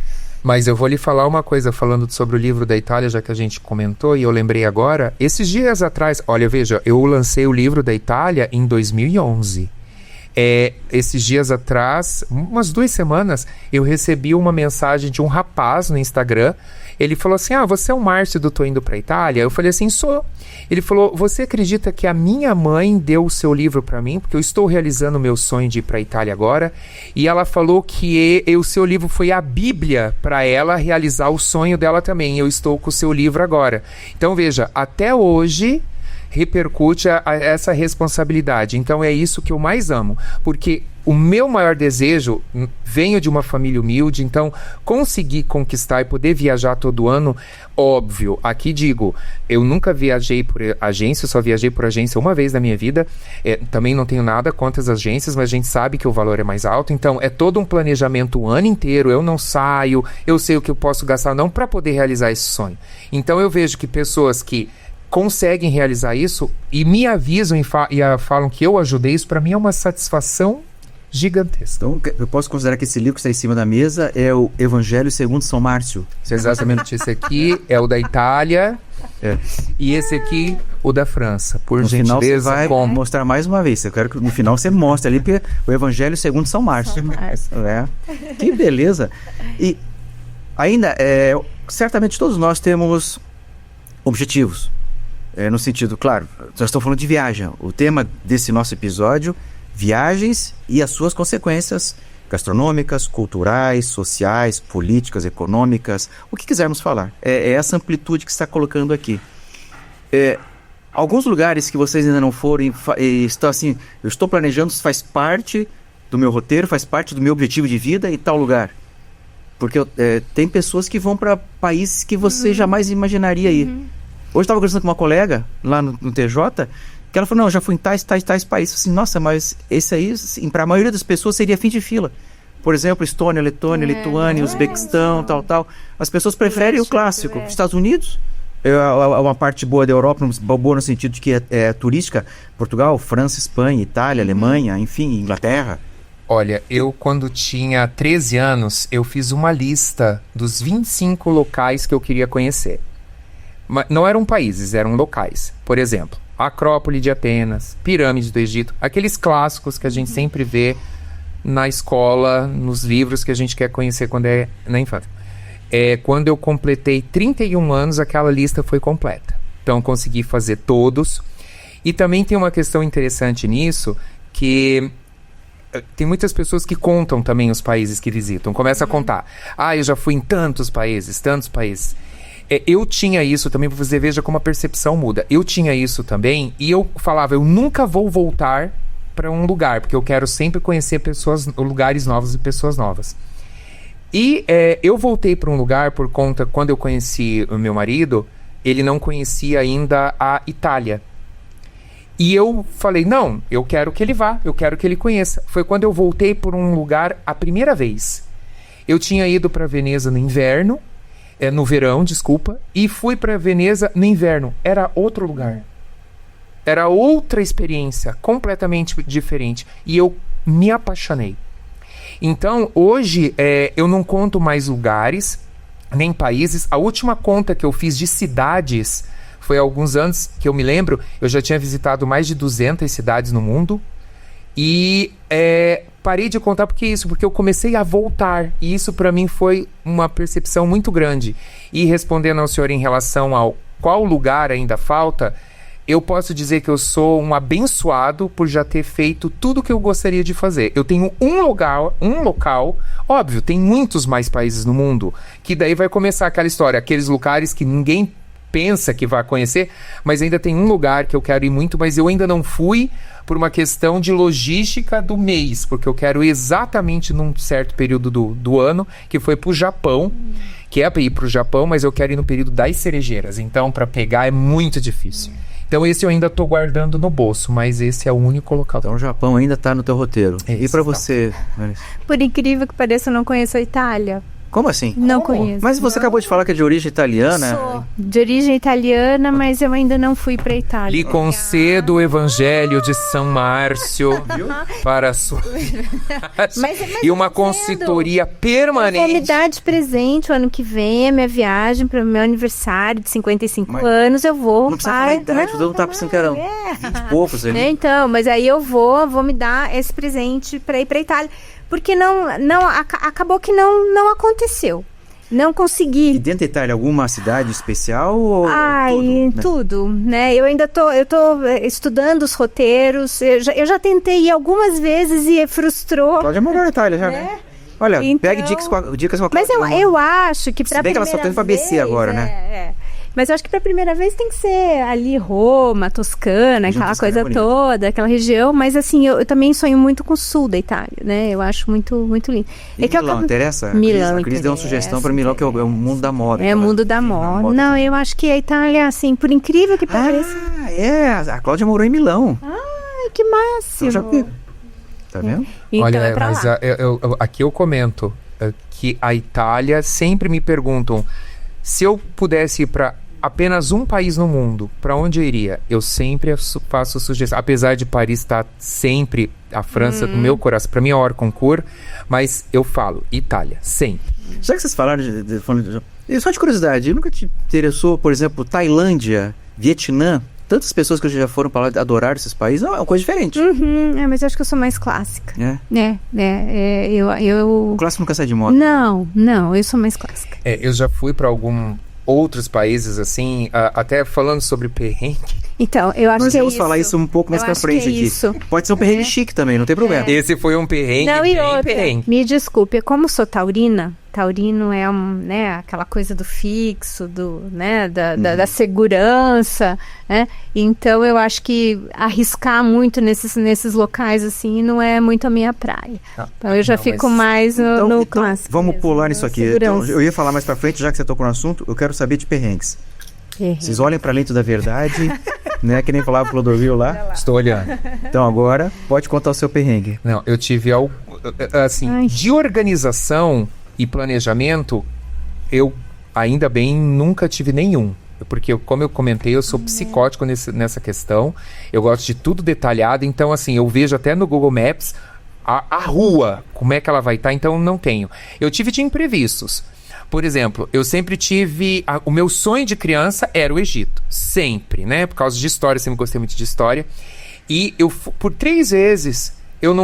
Mas eu vou lhe falar uma coisa, falando sobre o livro da Itália, já que a gente comentou, e eu lembrei agora, esses dias atrás, olha, veja, eu lancei o livro da Itália em 2011. Esses dias atrás, umas 2 semanas, eu recebi uma mensagem de um rapaz no Instagram. Ele falou assim, você é o Márcio do Tô Indo Pra Itália? Eu falei assim, sou. Ele falou, você acredita que a minha mãe deu o seu livro para mim? Porque eu estou realizando o meu sonho de ir pra Itália agora. E ela falou que o seu livro foi a Bíblia para ela realizar o sonho dela também. Eu estou com o seu livro agora. Então veja, até hoje repercute essa responsabilidade. Então é isso que eu mais amo, porque o meu maior desejo, venho de uma família humilde, então conseguir conquistar e poder viajar todo ano, óbvio, aqui digo, eu nunca viajei por agência, eu só viajei por agência uma vez na minha vida, também não tenho nada contra as agências, mas a gente sabe que o valor é mais alto, então é todo um planejamento o ano inteiro, eu não saio, eu sei o que eu posso gastar não para poder realizar esse sonho. Então eu vejo que pessoas que conseguem realizar isso e me avisam e falam que eu ajudei, isso para mim é uma satisfação gigantesca. Então, eu posso considerar que esse livro que está em cima da mesa é o Evangelho segundo São Márcio. Exatamente. Esse aqui é o da Itália e esse aqui o da França. Por no gentileza, final você vai mostrar mais uma vez. Eu quero que no final você mostre ali o Evangelho segundo São Márcio. Que beleza. E ainda, certamente todos nós temos objetivos. No sentido, claro, nós estamos falando de viagem. O tema desse nosso episódio, viagens e as suas consequências gastronômicas, culturais, sociais, políticas, econômicas, o que quisermos falar. É essa amplitude que você está colocando aqui. Alguns lugares que vocês ainda não foram, estão assim, eu estou planejando, faz parte do meu roteiro, faz parte do meu objetivo de vida e tal lugar. Porque tem pessoas que vão para países que você jamais imaginaria ir. Hoje eu estava conversando com uma colega lá no TJ, que ela falou, não, já fui em tais países. Assim, nossa, mas esse aí, assim, para a maioria das pessoas seria fim de fila. Por exemplo, Estônia, Letônia, Lituânia, Uzbequistão, tal. As pessoas preferem o clássico. Estados Unidos é uma parte boa da Europa, boa no sentido de que é turística. Portugal, França, Espanha, Itália, Alemanha, enfim, Inglaterra. Olha, eu quando tinha 13 anos, eu fiz uma lista dos 25 locais que eu queria conhecer. Mas não eram países, eram locais. Por exemplo, Acrópole de Atenas, Pirâmides do Egito, aqueles clássicos que a gente sempre vê na escola, nos livros que a gente quer conhecer quando é na infância. Quando eu completei 31 anos, aquela lista foi completa. Então, consegui fazer todos. E também tem uma questão interessante nisso, que tem muitas pessoas que contam também os países que visitam. Começa a contar. Eu já fui em tantos países. Eu tinha isso também, para você veja como a percepção muda. Eu tinha isso também e eu falava, eu nunca vou voltar para um lugar, porque eu quero sempre conhecer lugares novos e pessoas novas. E eu voltei para um lugar por conta, quando eu conheci o meu marido, ele não conhecia ainda a Itália. E eu falei, não, eu quero que ele vá, eu quero que ele conheça. Foi quando eu voltei por um lugar a primeira vez. Eu tinha ido para Veneza no verão, e fui para Veneza no inverno. Era outro lugar. Era outra experiência, completamente diferente. E eu me apaixonei. Então, hoje, eu não conto mais lugares, nem países. A última conta que eu fiz de cidades foi há alguns anos, que eu me lembro, eu já tinha visitado mais de 200 cidades no mundo. E parei de contar porque eu comecei a voltar. E isso para mim foi uma percepção muito grande. E respondendo ao senhor em relação ao qual lugar ainda falta, eu posso dizer que eu sou um abençoado por já ter feito tudo que eu gostaria de fazer. Eu tenho um local, óbvio, tem muitos mais países no mundo, que daí vai começar aquela história, aqueles lugares que ninguém pensa que vai conhecer, mas ainda tem um lugar que eu quero ir muito, mas eu ainda não fui por uma questão de logística do mês, porque eu quero exatamente num certo período do ano, que foi pro Japão, que é para ir pro Japão, mas eu quero ir no período das cerejeiras, então para pegar é muito difícil. Então esse eu ainda tô guardando no bolso, mas esse é o único local. Então o Japão ainda tá no teu roteiro. E para você, Vanessa? Por incrível que pareça, eu não conheço a Itália. Como assim? Não conheço. Mas você acabou de falar que é de origem italiana. Sou de origem italiana, mas eu ainda não fui pra Itália. Lhe concedo o Evangelho de São Márcio para a sua... e uma consultoria permanente. Eu vou me dar de presente o ano que vem, a minha viagem para o meu aniversário de 55 anos, eu vou. Não precisa falar a idade, todo mundo tá pensando que eram 20 e poucos ali. Então, mas aí eu vou me dar esse presente para ir pra Itália. Porque acabou que não aconteceu. Não consegui. E dentro da Itália, alguma cidade especial? Ou tudo, né? Eu tô estudando os roteiros. Eu já tentei ir algumas vezes e frustrou. Cláudia morou na Itália já, né? Olha, então, pegue dicas com a Cláudia. Mas eu acho que pra primeira vez... Se bem que ela só tá indo pra BC agora, né? Mas eu acho que pra primeira vez tem que ser ali Roma, Toscana, aquela coisa toda, aquela região. Mas assim, eu também sonho muito com o sul da Itália, né? Eu acho muito, muito lindo. E Milão, interessa? Milão, a Cris deu uma sugestão pra Milão, que é o mundo da moda. É o mundo da moda. Não, eu acho que a Itália, assim, por incrível que pareça... A Cláudia morou em Milão. Ai, que máximo. Já vi. Tá vendo? Então, olha, mas aqui eu comento que a Itália sempre me perguntam se eu pudesse ir para apenas um país no mundo, para onde eu iria? Eu sempre faço sugestão, apesar de Paris estar sempre a França no meu coração, para mim é hors concours, mas eu falo Itália, sempre. Já que vocês falaram só de curiosidade, nunca te interessou, por exemplo, Tailândia, Vietnã? Tantas pessoas que já foram para lá adorar esses países, é uma coisa diferente. Mas eu acho que eu sou mais clássica. O clássico nunca sai de moda. Não, eu sou mais clássica. Eu já fui para outros países, assim, até falando sobre perrengue. Então, eu acho que é isso. Nós vamos falar isso um pouco mais pra frente aqui. Isso. Pode ser um perrengue chique também, não tem problema. Esse foi um perrengue perrengue. Me desculpe, como sou taurina, taurino é aquela coisa do fixo, da segurança, né? Então eu acho que arriscar muito nesses locais assim não é muito a minha praia. Então eu já fico mais no clássico. Vamos pular nisso aqui. Então, eu ia falar mais pra frente, já que você tocou no assunto, eu quero saber de perrengues. Vocês olhem pra lente da verdade, né? Que nem falava o Clodovil lá. Estou olhando. Então agora, pode contar o seu perrengue. Não, eu tive de organização e planejamento, eu ainda bem nunca tive nenhum. Porque, como eu comentei, eu sou psicótico nessa questão. Eu gosto de tudo detalhado. Então, assim, eu vejo até no Google Maps a rua, como é que ela vai estar. Então, não tenho. Eu tive de imprevistos. Por exemplo, eu sempre tive... o meu sonho de criança era o Egito. Sempre, né? Por causa de história, sempre gostei muito de história. E eu, por 3 vezes... Eu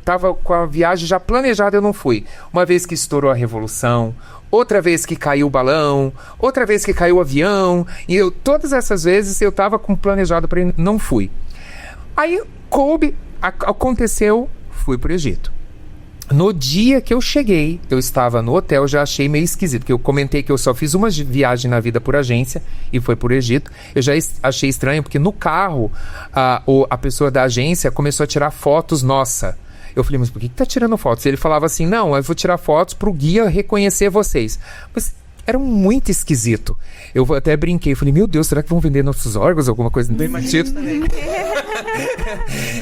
tava com a viagem já planejada, eu não fui. Uma vez que estourou a Revolução, outra vez que caiu o balão, outra vez que caiu o avião. E todas essas vezes eu tava com planejado para ir, não fui. Aí aconteceu, fui pro Egito. No dia que eu cheguei, eu estava no hotel, já achei meio esquisito, porque eu comentei que eu só fiz uma viagem na vida por agência e foi por Egito. Eu já achei estranho, porque no carro, a pessoa da agência começou a tirar fotos, nossa. Eu falei, mas por que tá tirando fotos? Ele falava assim, não, eu vou tirar fotos pro guia reconhecer vocês. Mas era muito esquisito. Eu até brinquei, falei, meu Deus, será que vão vender nossos órgãos, alguma coisa do tipo?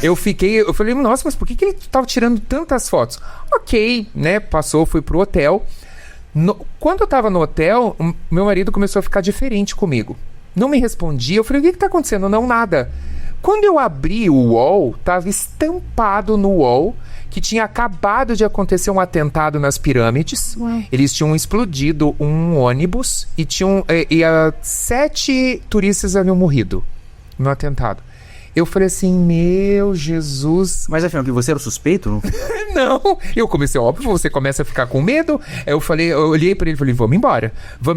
Eu falei, nossa, mas por que ele tava tirando tantas fotos? Ok, né, passou, fui pro hotel. Quando eu tava no hotel, meu marido começou a ficar diferente comigo. Não me respondia, eu falei, o que tá acontecendo? Não, nada. Quando eu abri o UOL, tava estampado no UOL que tinha acabado de acontecer um atentado nas pirâmides. Uau. Eles tinham explodido um ônibus e 7 turistas haviam morrido no atentado. Eu falei assim, meu Jesus. Mas afinal, que você era o suspeito? Não? Não, eu comecei, óbvio, você começa a ficar com medo. Eu olhei pra ele e falei, vamos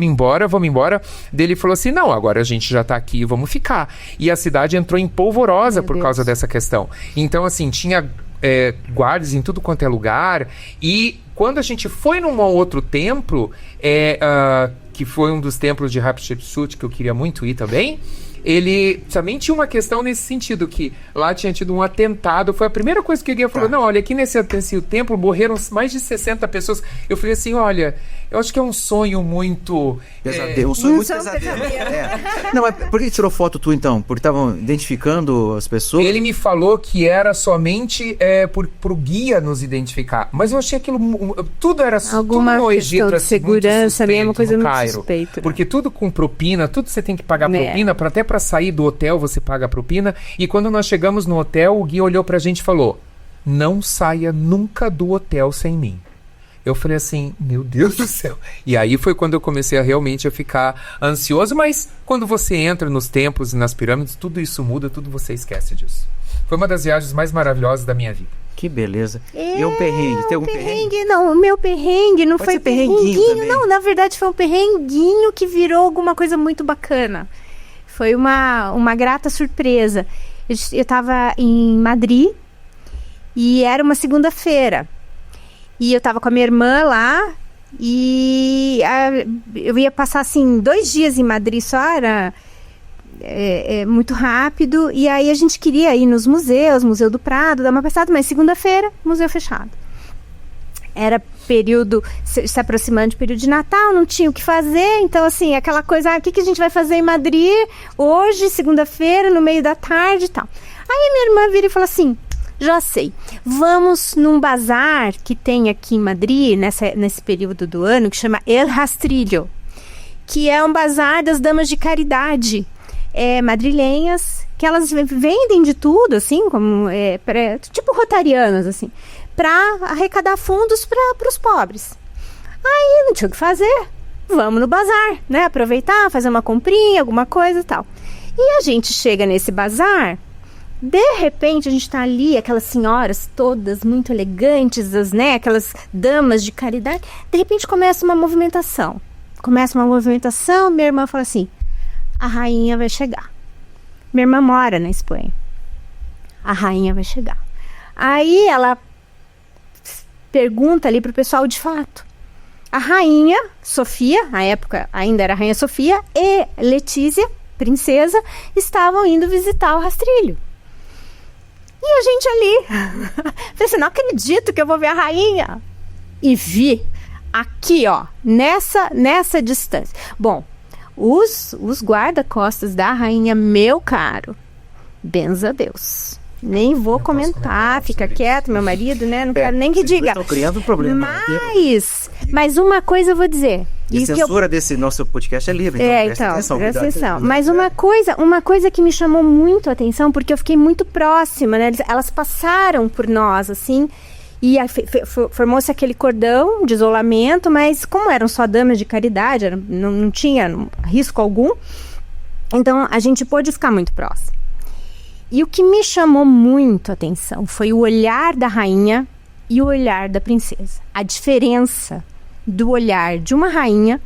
embora. Daí ele falou assim, não, agora a gente já tá aqui, vamos ficar. E a cidade entrou em polvorosa por causa dessa questão. Então, assim, tinha guardas em tudo quanto é lugar. E quando a gente foi num outro templo, que foi um dos templos de Hatshepsut, que eu queria muito ir também, ele também tinha uma questão nesse sentido, que lá tinha tido um atentado. Foi a primeira coisa que o guia falou, não, olha, aqui nesse templo morreram mais de 60 pessoas. Eu falei assim, olha, eu acho que é um sonho muito... Pesadelo, um sonho muito pesadelo. Não, mas por que tirou foto tu, então? Porque estavam identificando as pessoas? Ele me falou que era somente pro guia nos identificar. Mas eu achei aquilo... Tudo era... Alguma tudo no questão Egito, de assim, segurança mesmo, coisa muito Cairo. suspeita. Porque tudo com propina, tudo você tem que pagar propina, até para sair do hotel você paga a propina. E quando nós chegamos no hotel, o guia olhou pra gente e falou, não saia nunca do hotel sem mim. Eu falei assim, meu Deus do céu. E aí foi quando eu comecei realmente a ficar ansioso, mas quando você entra nos templos e nas pirâmides, tudo isso muda, tudo você esquece disso. Foi uma das viagens mais maravilhosas da minha vida. Que beleza. E um perrengue? Tem algum perrengue? Não, o meu perrengue não foi perrenguinho. Não, na verdade foi um perrenguinho que virou alguma coisa muito bacana. Foi uma grata surpresa. Eu estava em Madrid e era uma segunda-feira. E eu estava com a minha irmã lá e eu ia passar, assim, 2 dias em Madrid só, era muito rápido. E aí a gente queria ir nos museus, Museu do Prado, dar uma passada, mas segunda-feira, museu fechado. Era período, se aproximando de período de Natal, não tinha o que fazer. Então, assim, aquela coisa, o que a gente vai fazer em Madrid hoje, segunda-feira, no meio da tarde e tal. Aí a minha irmã vira e fala assim, já sei, vamos num bazar que tem aqui em Madrid, nesse período do ano, que chama El Rastrillo, que é um bazar das damas de caridade madrilenhas, que elas vendem de tudo, assim, como tipo rotarianas, assim, para arrecadar fundos para os pobres. Aí não tinha o que fazer, vamos no bazar, né? Aproveitar, fazer uma comprinha, alguma coisa e tal. E a gente chega nesse bazar, de repente a gente tá ali, aquelas senhoras todas muito elegantes, né? Aquelas damas de caridade. De repente começa uma movimentação. Minha irmã fala assim, a rainha vai chegar. Minha irmã mora na Espanha. A rainha vai chegar. Aí ela pergunta ali pro pessoal, de fato. A rainha Sofia, na época ainda era a rainha Sofia, e Letícia, princesa, estavam indo visitar o Rastrillo. E a gente ali, falei assim, não acredito que eu vou ver a rainha. E vi, aqui ó, nessa distância. Bom, os guarda-costas da rainha, meu caro, benza a Deus. Nem vou comentar, fica quieto, meu marido, né? Não quero nem que diga. Estão criando um problema. Mas uma coisa eu vou dizer. E a censura desse nosso podcast é livre. Então, presta atenção. Mas uma coisa que me chamou muito a atenção, porque eu fiquei muito próxima, né? Elas passaram por nós, assim, e formou-se aquele cordão de isolamento, mas como eram só damas de caridade, não tinha risco algum, então a gente pôde ficar muito próximo. E o que me chamou muito a atenção foi o olhar da rainha e o olhar da princesa. A diferença do olhar de uma rainha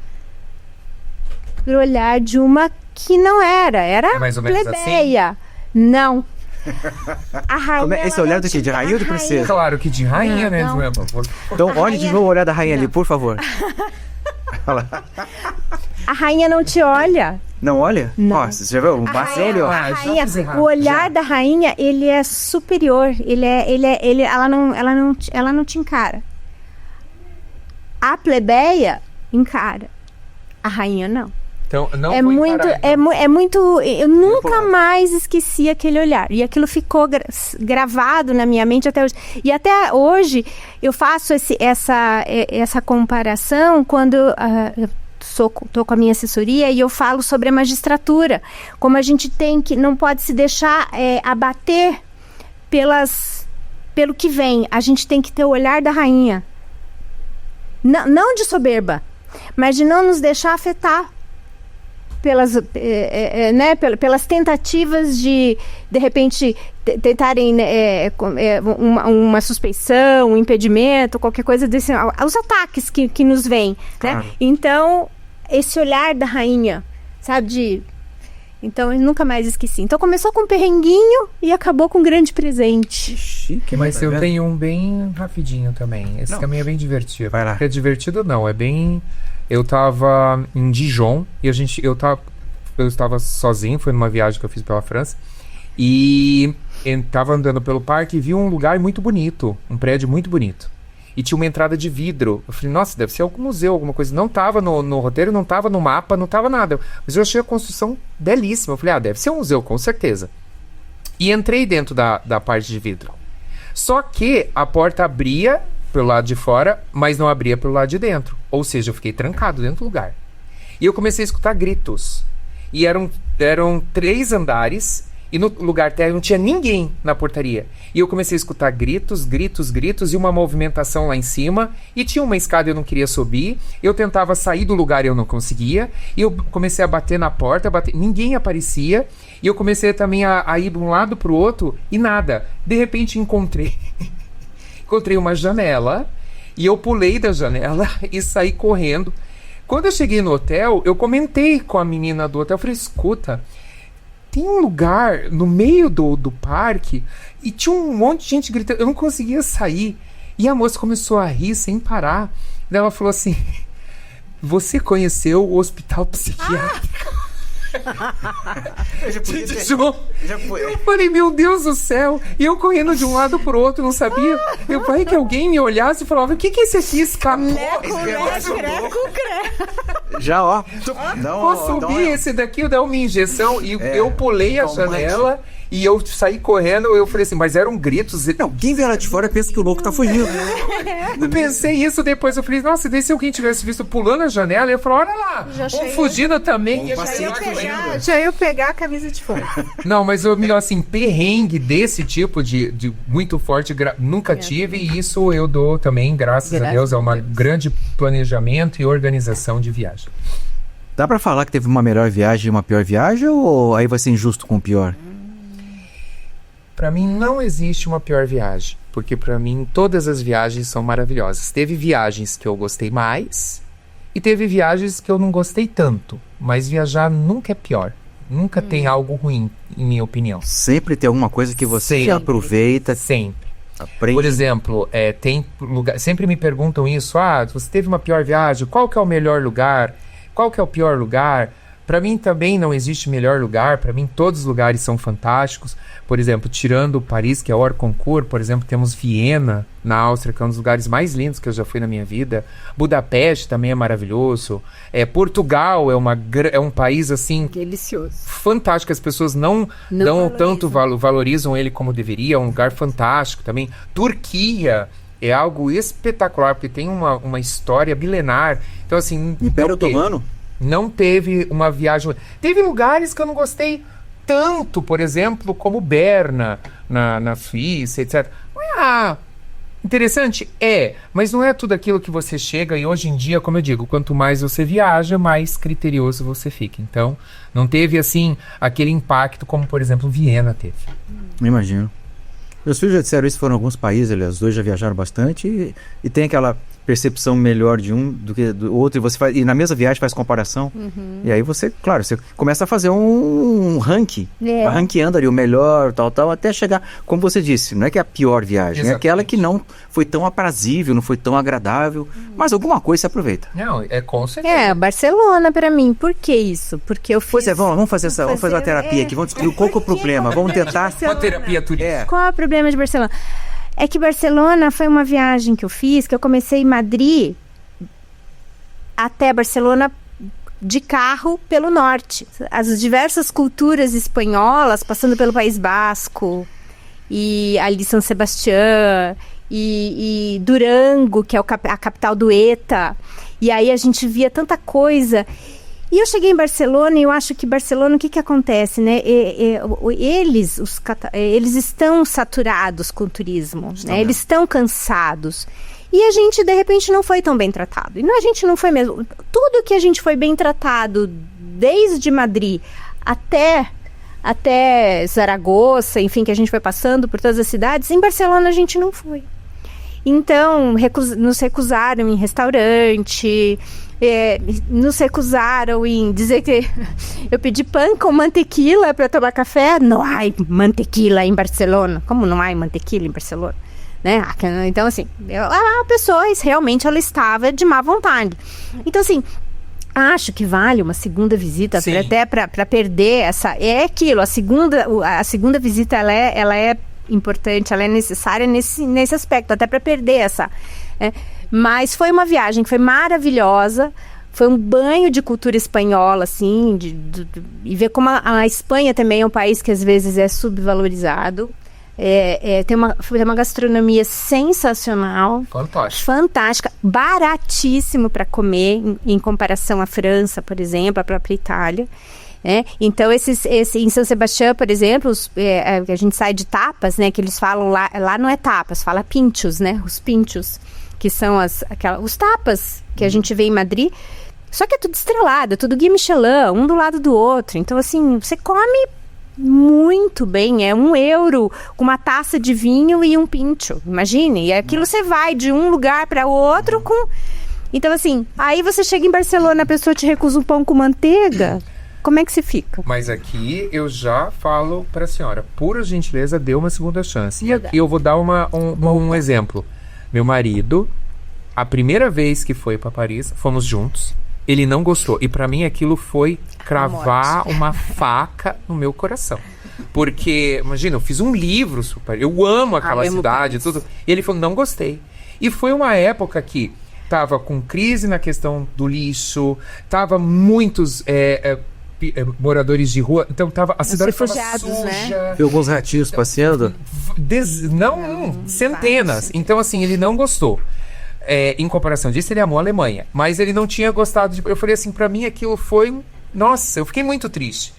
pro olhar de uma que não era mais ou menos plebeia. Assim? Não. A rainha, esse olhar do que? De rainha ou de princesa? Claro que de rainha, né, Joelma? Então olhe de novo o olhar da rainha ali, por favor. A rainha não te olha. Não olha? Não. Ó, você já viu? O Marcelo olhou. O olhar da rainha, ele é superior. Ela não te encara. A plebeia encara. A rainha não. Então, não é muito. Eu nunca mais esqueci aquele olhar. E aquilo ficou gravado na minha mente até hoje. E até hoje eu faço essa comparação quando estou com a minha assessoria e eu falo sobre a magistratura. Como a gente não pode se deixar abater pelo que vem. A gente tem que ter o olhar da rainha. Não de soberba, mas de não nos deixar afetar pelas tentativas de repente, tentarem uma suspeição, um impedimento, qualquer coisa desse, os ataques que nos vêm, né? Então, esse olhar da rainha, sabe, então, eu nunca mais esqueci. Então, começou com um perrenguinho e acabou com um grande presente. Chique, mas eu tenho um bem rapidinho também. Esse caminho é bem divertido. Vai lá. É divertido não, é bem... Eu tava em Dijon e eu estava sozinho, foi numa viagem que eu fiz pela França. E eu tava andando pelo parque e vi um lugar muito bonito, um prédio muito bonito. E tinha uma entrada de vidro. Eu falei, nossa, deve ser algum museu, alguma coisa. Não tava no roteiro, não tava no mapa, não tava nada. Mas eu achei a construção belíssima. Eu falei, deve ser um museu, com certeza. E entrei dentro da parte de vidro. Só que a porta abria pelo lado de fora, mas não abria pelo lado de dentro. Ou seja, eu fiquei trancado dentro do lugar. E eu comecei a escutar gritos. E eram 3 andares. E no lugar térreo não tinha ninguém na portaria. E eu comecei a escutar gritos e uma movimentação lá em cima. E tinha uma escada e eu não queria subir. Eu tentava sair do lugar e eu não conseguia. E eu comecei a bater na porta, ninguém aparecia. E eu comecei também a ir de um lado pro outro e nada. De repente encontrei uma janela. E eu pulei da janela e saí correndo. Quando eu cheguei no hotel, eu comentei com a menina do hotel. Eu falei, escuta... Tem um lugar no meio do parque e tinha um monte de gente gritando. Eu não conseguia sair. E a moça começou a rir sem parar. Daí ela falou assim, você conheceu o hospital psiquiátrico? Eu falei, meu Deus do céu. E eu correndo de um lado pro outro, não sabia. Eu falei que alguém me olhasse e falava, o que é esse aqui? Escapou. Já, ó. Vou subir esse daqui, eu dar uma injeção. E eu pulei a janela e eu saí correndo. Eu falei assim, mas eram gritos. Não, quem vê lá de fora pensa que o louco tá fugindo. Eu pensei isso depois. Eu falei, nossa, se alguém tivesse visto pulando a janela, eu ia falar, olha lá, fugindo também. Já ia pegar a camisa de fora. Não, mas eu melhor assim, perrengue desse tipo de muito forte, nunca tive. E isso eu dou também, graças a Deus, é um grande planejamento e organização de viagem. Dá pra falar que teve uma melhor viagem e uma pior viagem, ou aí vai ser injusto com o pior? Pra mim não existe uma pior viagem, porque pra mim todas as viagens são maravilhosas. Teve viagens que eu gostei mais e teve viagens que eu não gostei tanto, mas viajar nunca é pior. Nunca tem algo ruim, em minha opinião. Sempre tem alguma coisa que você aproveita. Sempre. Aprende. Por exemplo, tem lugar, sempre me perguntam isso, você teve uma pior viagem, qual que é o melhor lugar? Qual que é o pior lugar? Para mim também não existe melhor lugar, para mim todos os lugares são fantásticos. Por exemplo, tirando Paris, que é Hors-Concours, por exemplo, temos Viena, na Áustria, que é um dos lugares mais lindos que eu já fui na minha vida. Budapeste também é maravilhoso. Portugal é um país, assim... delicioso. Fantástico, as pessoas não valorizam ele como deveria, é um lugar fantástico também. Turquia é algo espetacular, porque tem uma história milenar. Então, assim... Império Otomano? Não teve uma viagem... Teve lugares que eu não gostei tanto, por exemplo, como Berna, na Suíça, etc. Interessante? Mas não é tudo aquilo que você chega e hoje em dia, como eu digo, quanto mais você viaja, mais criterioso você fica. Então, não teve, assim, aquele impacto como, por exemplo, Viena teve. Imagino. Meus filhos já disseram isso, foram alguns países, eles dois já viajaram bastante e tem aquela percepção melhor de um do que do outro, e na mesma viagem faz comparação, e aí você começa a fazer um ranking, ranqueando ali o melhor, tal, até chegar, como você disse, não é que é a pior viagem, é aquela que não foi tão aprazível, não foi tão agradável, mas alguma coisa se aproveita. Não, com certeza. Barcelona pra mim, por que isso? Porque eu fiz... Pois vamos fazer uma terapia aqui, vamos descobrir qual que é o problema, vamos tentar... Uma terapia turística. Qual é o problema de Barcelona? É que Barcelona foi uma viagem que eu fiz, que eu comecei em Madrid até Barcelona de carro pelo norte. As diversas culturas espanholas, passando pelo País Basco, e ali São Sebastián, e Durango, que é a capital do ETA. E aí a gente via tanta coisa... E eu cheguei em Barcelona e eu acho que Barcelona, o que acontece, né? Eles estão saturados com o turismo, né? Eles estão cansados. E a gente, de repente, não foi tão bem tratado. E a gente não foi mesmo. Tudo que a gente foi bem tratado desde Madrid até Zaragoza, enfim, que a gente foi passando por todas as cidades. Em Barcelona a gente não foi. Então, nos recusaram em restaurante, nos recusaram em dizer que eu pedi pão com mantequilla para tomar café. Não há mantequilla em Barcelona. Como não há mantequilla em Barcelona? Né? Então, assim, a pessoa realmente ela estava de má vontade. Então, assim, acho que vale uma segunda visita, até para perder essa... É aquilo, a segunda visita ela é importante, ela é necessária nesse aspecto, até para perder essa... Mas foi uma viagem que foi maravilhosa, foi um banho de cultura espanhola, assim, e ver como a Espanha também é um país que às vezes é subvalorizado. Tem uma gastronomia sensacional, fantástica, baratíssimo para comer em comparação à França, por exemplo, a própria Itália. Então em São Sebastião, por exemplo, a gente sai de tapas, né, que eles falam lá não é tapas, fala pinchos, né, os pinchos, que são os tapas que a gente vê em Madrid, só que é tudo estrelado, é tudo Guia Michelin, um do lado do outro. Então, assim, você come muito bem, é €1 com uma taça de vinho e um pincho, imagine, e aquilo você vai de um lugar para o outro com... Então, assim, aí você chega em Barcelona, a pessoa te recusa um pão com manteiga, como é que você fica? Mas aqui eu já falo para a senhora, por gentileza, dê uma segunda chance. E aqui eu vou dar um exemplo. Meu marido, a primeira vez que foi para Paris, fomos juntos, ele não gostou. E para mim aquilo foi cravar uma faca no meu coração. Porque, imagina, eu fiz um livro super... Eu amo aquela cidade, tudo. E ele falou, não gostei. E foi uma época que tava com crise na questão do lixo, tava muitos... moradores de rua, então a cidade estava suja, né? Viu alguns ratinhos passeando? Centenas. Então, assim, ele não gostou. Em comparação disso, ele amou a Alemanha, mas ele não tinha gostado eu falei assim, pra mim aquilo foi... Nossa, eu fiquei muito triste.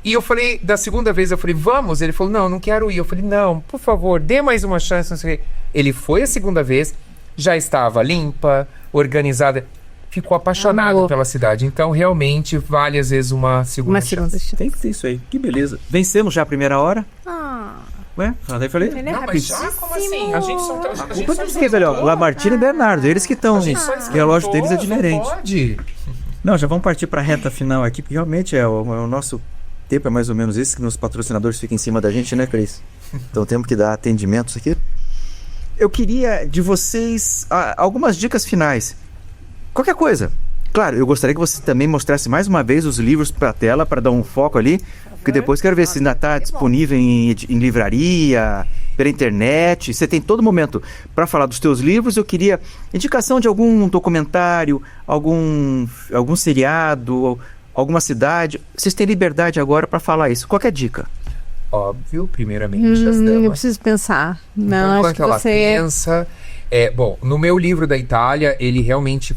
E eu falei, da segunda vez, eu falei, vamos? Ele falou, não quero ir. Eu falei, não, por favor, dê mais uma chance, não sei o quê. Ele foi a segunda vez, já estava limpa, organizada, ficou apaixonado pela cidade. Então, realmente, vale às vezes uma segunda chance. Tem que ter isso aí. Que beleza. Vencemos já a primeira hora. Ué? Daí falei? Não, mas já? Como assim? A gente só tá... Lamartine e Bernardo, eles que estão... O relógio deles é diferente. Pode. Não, já vamos partir para a reta final aqui, porque realmente o nosso tempo é mais ou menos esse, que os patrocinadores ficam em cima da gente, né, Cris? Então temos que dar atendimentos aqui. Eu queria de vocês algumas dicas finais. Qualquer coisa. Claro, eu gostaria que você também mostrasse mais uma vez os livros para a tela, para dar um foco ali, porque depois quero ver se ainda está disponível em livraria, pela internet. Você tem todo momento para falar dos teus livros. Eu queria indicação de algum documentário, algum seriado, alguma cidade. Vocês têm liberdade agora para falar isso. Qualquer dica. Óbvio, primeiramente as damas. Eu preciso pensar. Não, então, acho que ela pensa... bom, no meu livro da Itália, ele realmente...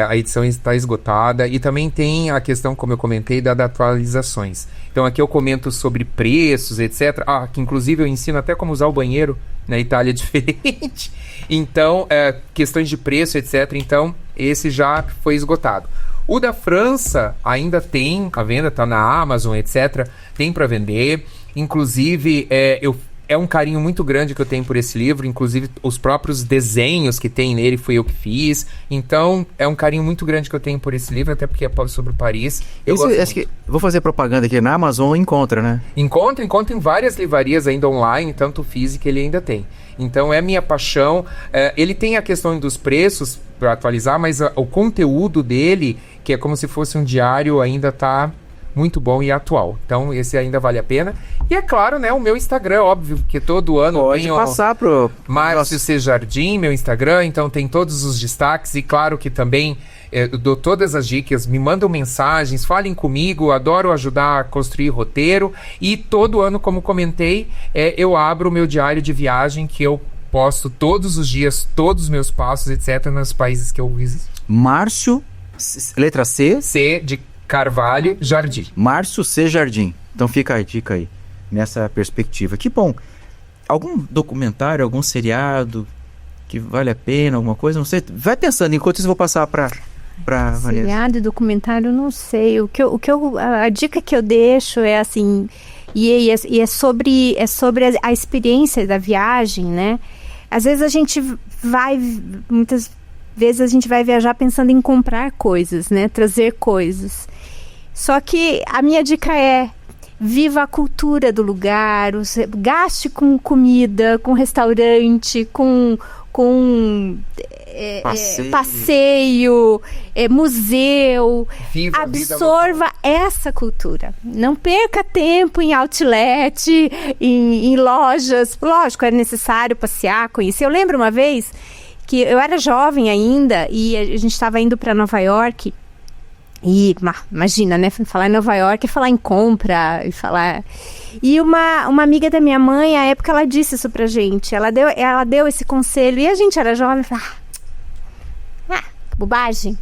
a edição está esgotada e também tem a questão, como eu comentei, das atualizações. Então aqui eu comento sobre preços, etc. Que inclusive eu ensino até como usar o banheiro na Itália diferente. Então, questões de preço, etc. Então, esse já foi esgotado. O da França ainda tem a venda, está na Amazon, etc. Tem para vender. Inclusive, é um carinho muito grande que eu tenho por esse livro, inclusive os próprios desenhos que tem nele fui eu que fiz. Então, é um carinho muito grande que eu tenho por esse livro, até porque é sobre Paris. Acho que vou fazer propaganda aqui, na Amazon encontra, né? Encontra em várias livrarias ainda online, tanto física ele ainda tem. Então, é minha paixão. Ele tem a questão dos preços para atualizar, mas o conteúdo dele, que é como se fosse um diário, ainda está... muito bom e atual. Então, esse ainda vale a pena. E é claro, né, o meu Instagram, óbvio, porque todo ano pode passar pro Márcio C. Jardim, meu Instagram, então tem todos os destaques e claro que também dou todas as dicas, me mandam mensagens, falem comigo, adoro ajudar a construir roteiro e todo ano, como comentei, eu abro o meu diário de viagem que eu posto todos os dias, todos os meus passos, etc, nos países que eu visito. Márcio, letra C? C de Carvalho Jardim. Márcio C. Jardim. Então fica a dica aí, nessa perspectiva. Que bom. Algum documentário, algum seriado que vale a pena, alguma coisa? Não sei. Vai pensando, enquanto isso eu vou passar para para Vanessa? Seriado e documentário, não sei. A dica que eu deixo é assim, e é sobre a experiência da viagem, né? Às vezes muitas vezes a gente vai viajar pensando em comprar coisas, né? Trazer coisas. Só que a minha dica é: viva a cultura do lugar, gaste com comida, com restaurante, com passeio, museu. Absorva essa cultura. Não perca tempo em outlet, em lojas. Lógico, é necessário passear, conhecer. Eu lembro uma vez que eu era jovem ainda e a gente estava indo para Nova York. E imagina, né? Falar em Nova York é falar em compra e falar. E uma amiga da minha mãe, à época, ela disse isso pra gente. Ela deu esse conselho. E a gente era jovem, falava, bobagem.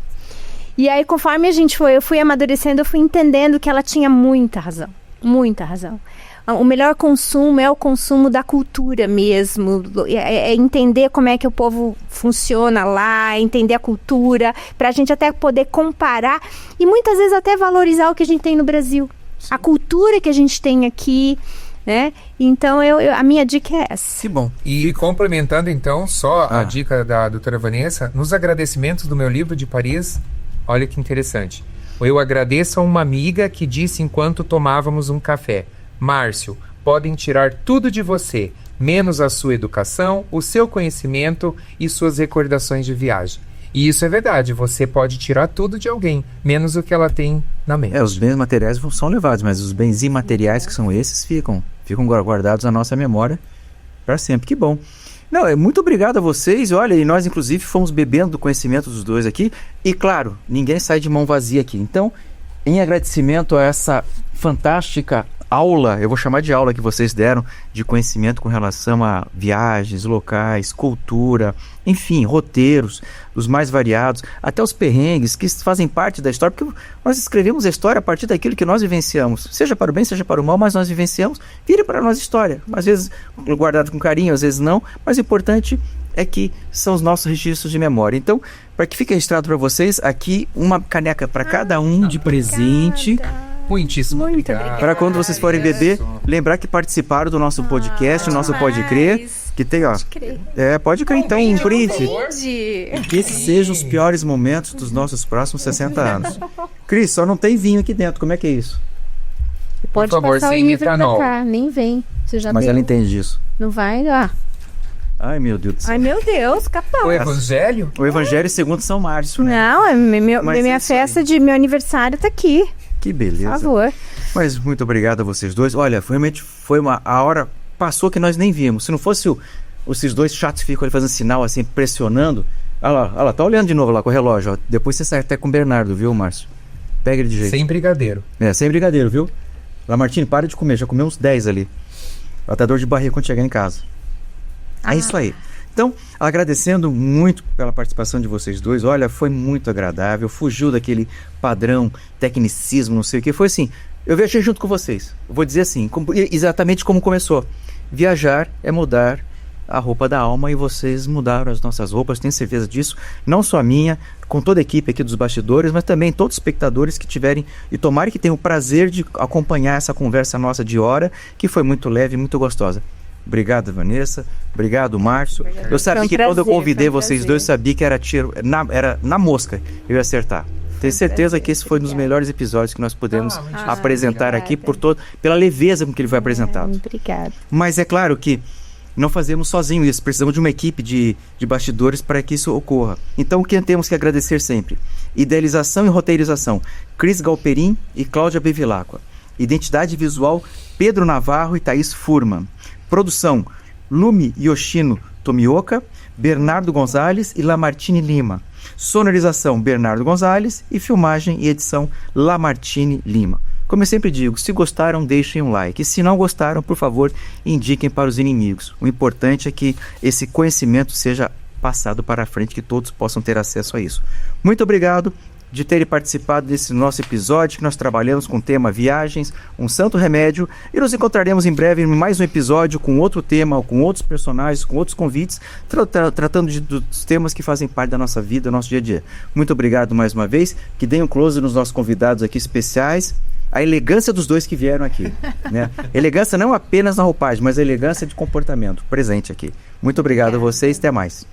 E aí, conforme eu fui amadurecendo, eu fui entendendo que ela tinha muita razão. Muita razão. O melhor consumo é o consumo da cultura mesmo, é entender como é que o povo funciona lá, entender a cultura, para a gente até poder comparar e muitas vezes até valorizar o que a gente tem no Brasil, a cultura que a gente tem aqui, né? Então a minha dica é essa. Que bom. E complementando então só a dica da doutora Vanessa, nos agradecimentos do meu livro de Paris, olha que interessante. Eu agradeço a uma amiga que disse enquanto tomávamos um café: Márcio, podem tirar tudo de você, menos a sua educação, o seu conhecimento e suas recordações de viagem. E isso é verdade, você pode tirar tudo de alguém, menos o que ela tem na mente. Os bens materiais são levados, mas os bens imateriais, que são esses, ficam guardados na nossa memória para sempre. Que bom. Não, muito obrigado a vocês. Olha, e nós inclusive fomos bebendo do conhecimento dos dois aqui. E claro, ninguém sai de mão vazia aqui. Então, em agradecimento a essa fantástica aula, eu vou chamar de aula que vocês deram, de conhecimento com relação a viagens, locais, cultura, enfim, roteiros, os mais variados, até os perrengues que fazem parte da história, porque nós escrevemos a história a partir daquilo que nós vivenciamos, seja para o bem, seja para o mal, mas nós vivenciamos, vira para nós história, às vezes guardado com carinho, às vezes não, mas o importante é que são os nossos registros de memória. Então, para que fique registrado para vocês, aqui uma caneca para cada um de presente. Muitíssimo obrigado. Para quando vocês forem beber, lembrar que participaram do nosso podcast, o nosso Pode Crer, que tem, ó. Pode crer então, um brinde. Que esses sejam os piores momentos dos nossos próximos 60 anos. Cris, só não tem vinho aqui dentro, como é que é isso? Pode por favor, passar sem o livro metanol. pra cá, nem vem. Você já Mas deu. ela entende disso. Não vai? Ai, meu Deus do céu. Ai, meu Deus, capaz. O Evangelho? O Evangelho segundo São Márcio, né? Não, minha festa de meu aniversário tá aqui. Que beleza. Por favor. Mas muito obrigado a vocês dois. Olha, realmente a hora passou que nós nem vimos. Se não fosse esses dois chatos ficam ali fazendo sinal assim, pressionando. Olha lá, tá olhando de novo lá com o relógio. Ó. Depois você sai até com o Bernardo, viu, Márcio? Pega ele de jeito. Sem brigadeiro. Sem brigadeiro, viu? Lamartine, para de comer. Já comeu uns 10 ali. Vai ter dor de barriga quando chegar em casa. É isso aí. Então, agradecendo muito pela participação de vocês dois. Olha, foi muito agradável. Fugiu daquele padrão, tecnicismo, não sei o que. Foi assim, eu viajei junto com vocês. Eu vou dizer assim, exatamente como começou. Viajar é mudar a roupa da alma e vocês mudaram as nossas roupas, tenho certeza disso. Não só a minha, com toda a equipe aqui dos bastidores, mas também todos os espectadores que tiverem e tomarem que tenham o prazer de acompanhar essa conversa nossa de hora, que foi muito leve e muito gostosa. Obrigado, Vanessa. Obrigado, Márcio. Eu sabia que quando eu convidei vocês dois, eu sabia que era tiro, era na mosca, eu ia acertar. Tenho certeza que esse foi um dos melhores episódios que nós podemos apresentar aqui pela leveza com que ele foi apresentado. Obrigada. Mas é claro que não fazemos sozinho isso, precisamos de uma equipe de bastidores para que isso ocorra. Então, o que temos que agradecer sempre? Idealização e roteirização, Cris Galperin e Cláudia Bevilacqua. Identidade visual, Pedro Navarro e Thaís Furman. Produção, Lumi Yoshino Tomioka, Bernardo Gonzalez e Lamartine Lima. Sonorização, Bernardo Gonzalez e filmagem e edição, Lamartine Lima. Como eu sempre digo, se gostaram, deixem um like. E se não gostaram, por favor, indiquem para os inimigos. O importante é que esse conhecimento seja passado para frente, que todos possam ter acesso a isso. Muito obrigado de terem participado desse nosso episódio, que nós trabalhamos com o tema viagens, um santo remédio, e nos encontraremos em breve em mais um episódio com outro tema, com outros personagens, com outros convites, tratando dos temas que fazem parte da nossa vida, do nosso dia a dia. Muito obrigado mais uma vez, que deem um close nos nossos convidados aqui especiais, a elegância dos dois que vieram aqui, né? Elegância não apenas na roupagem, mas a elegância de comportamento presente aqui. Muito obrigado a vocês, até mais.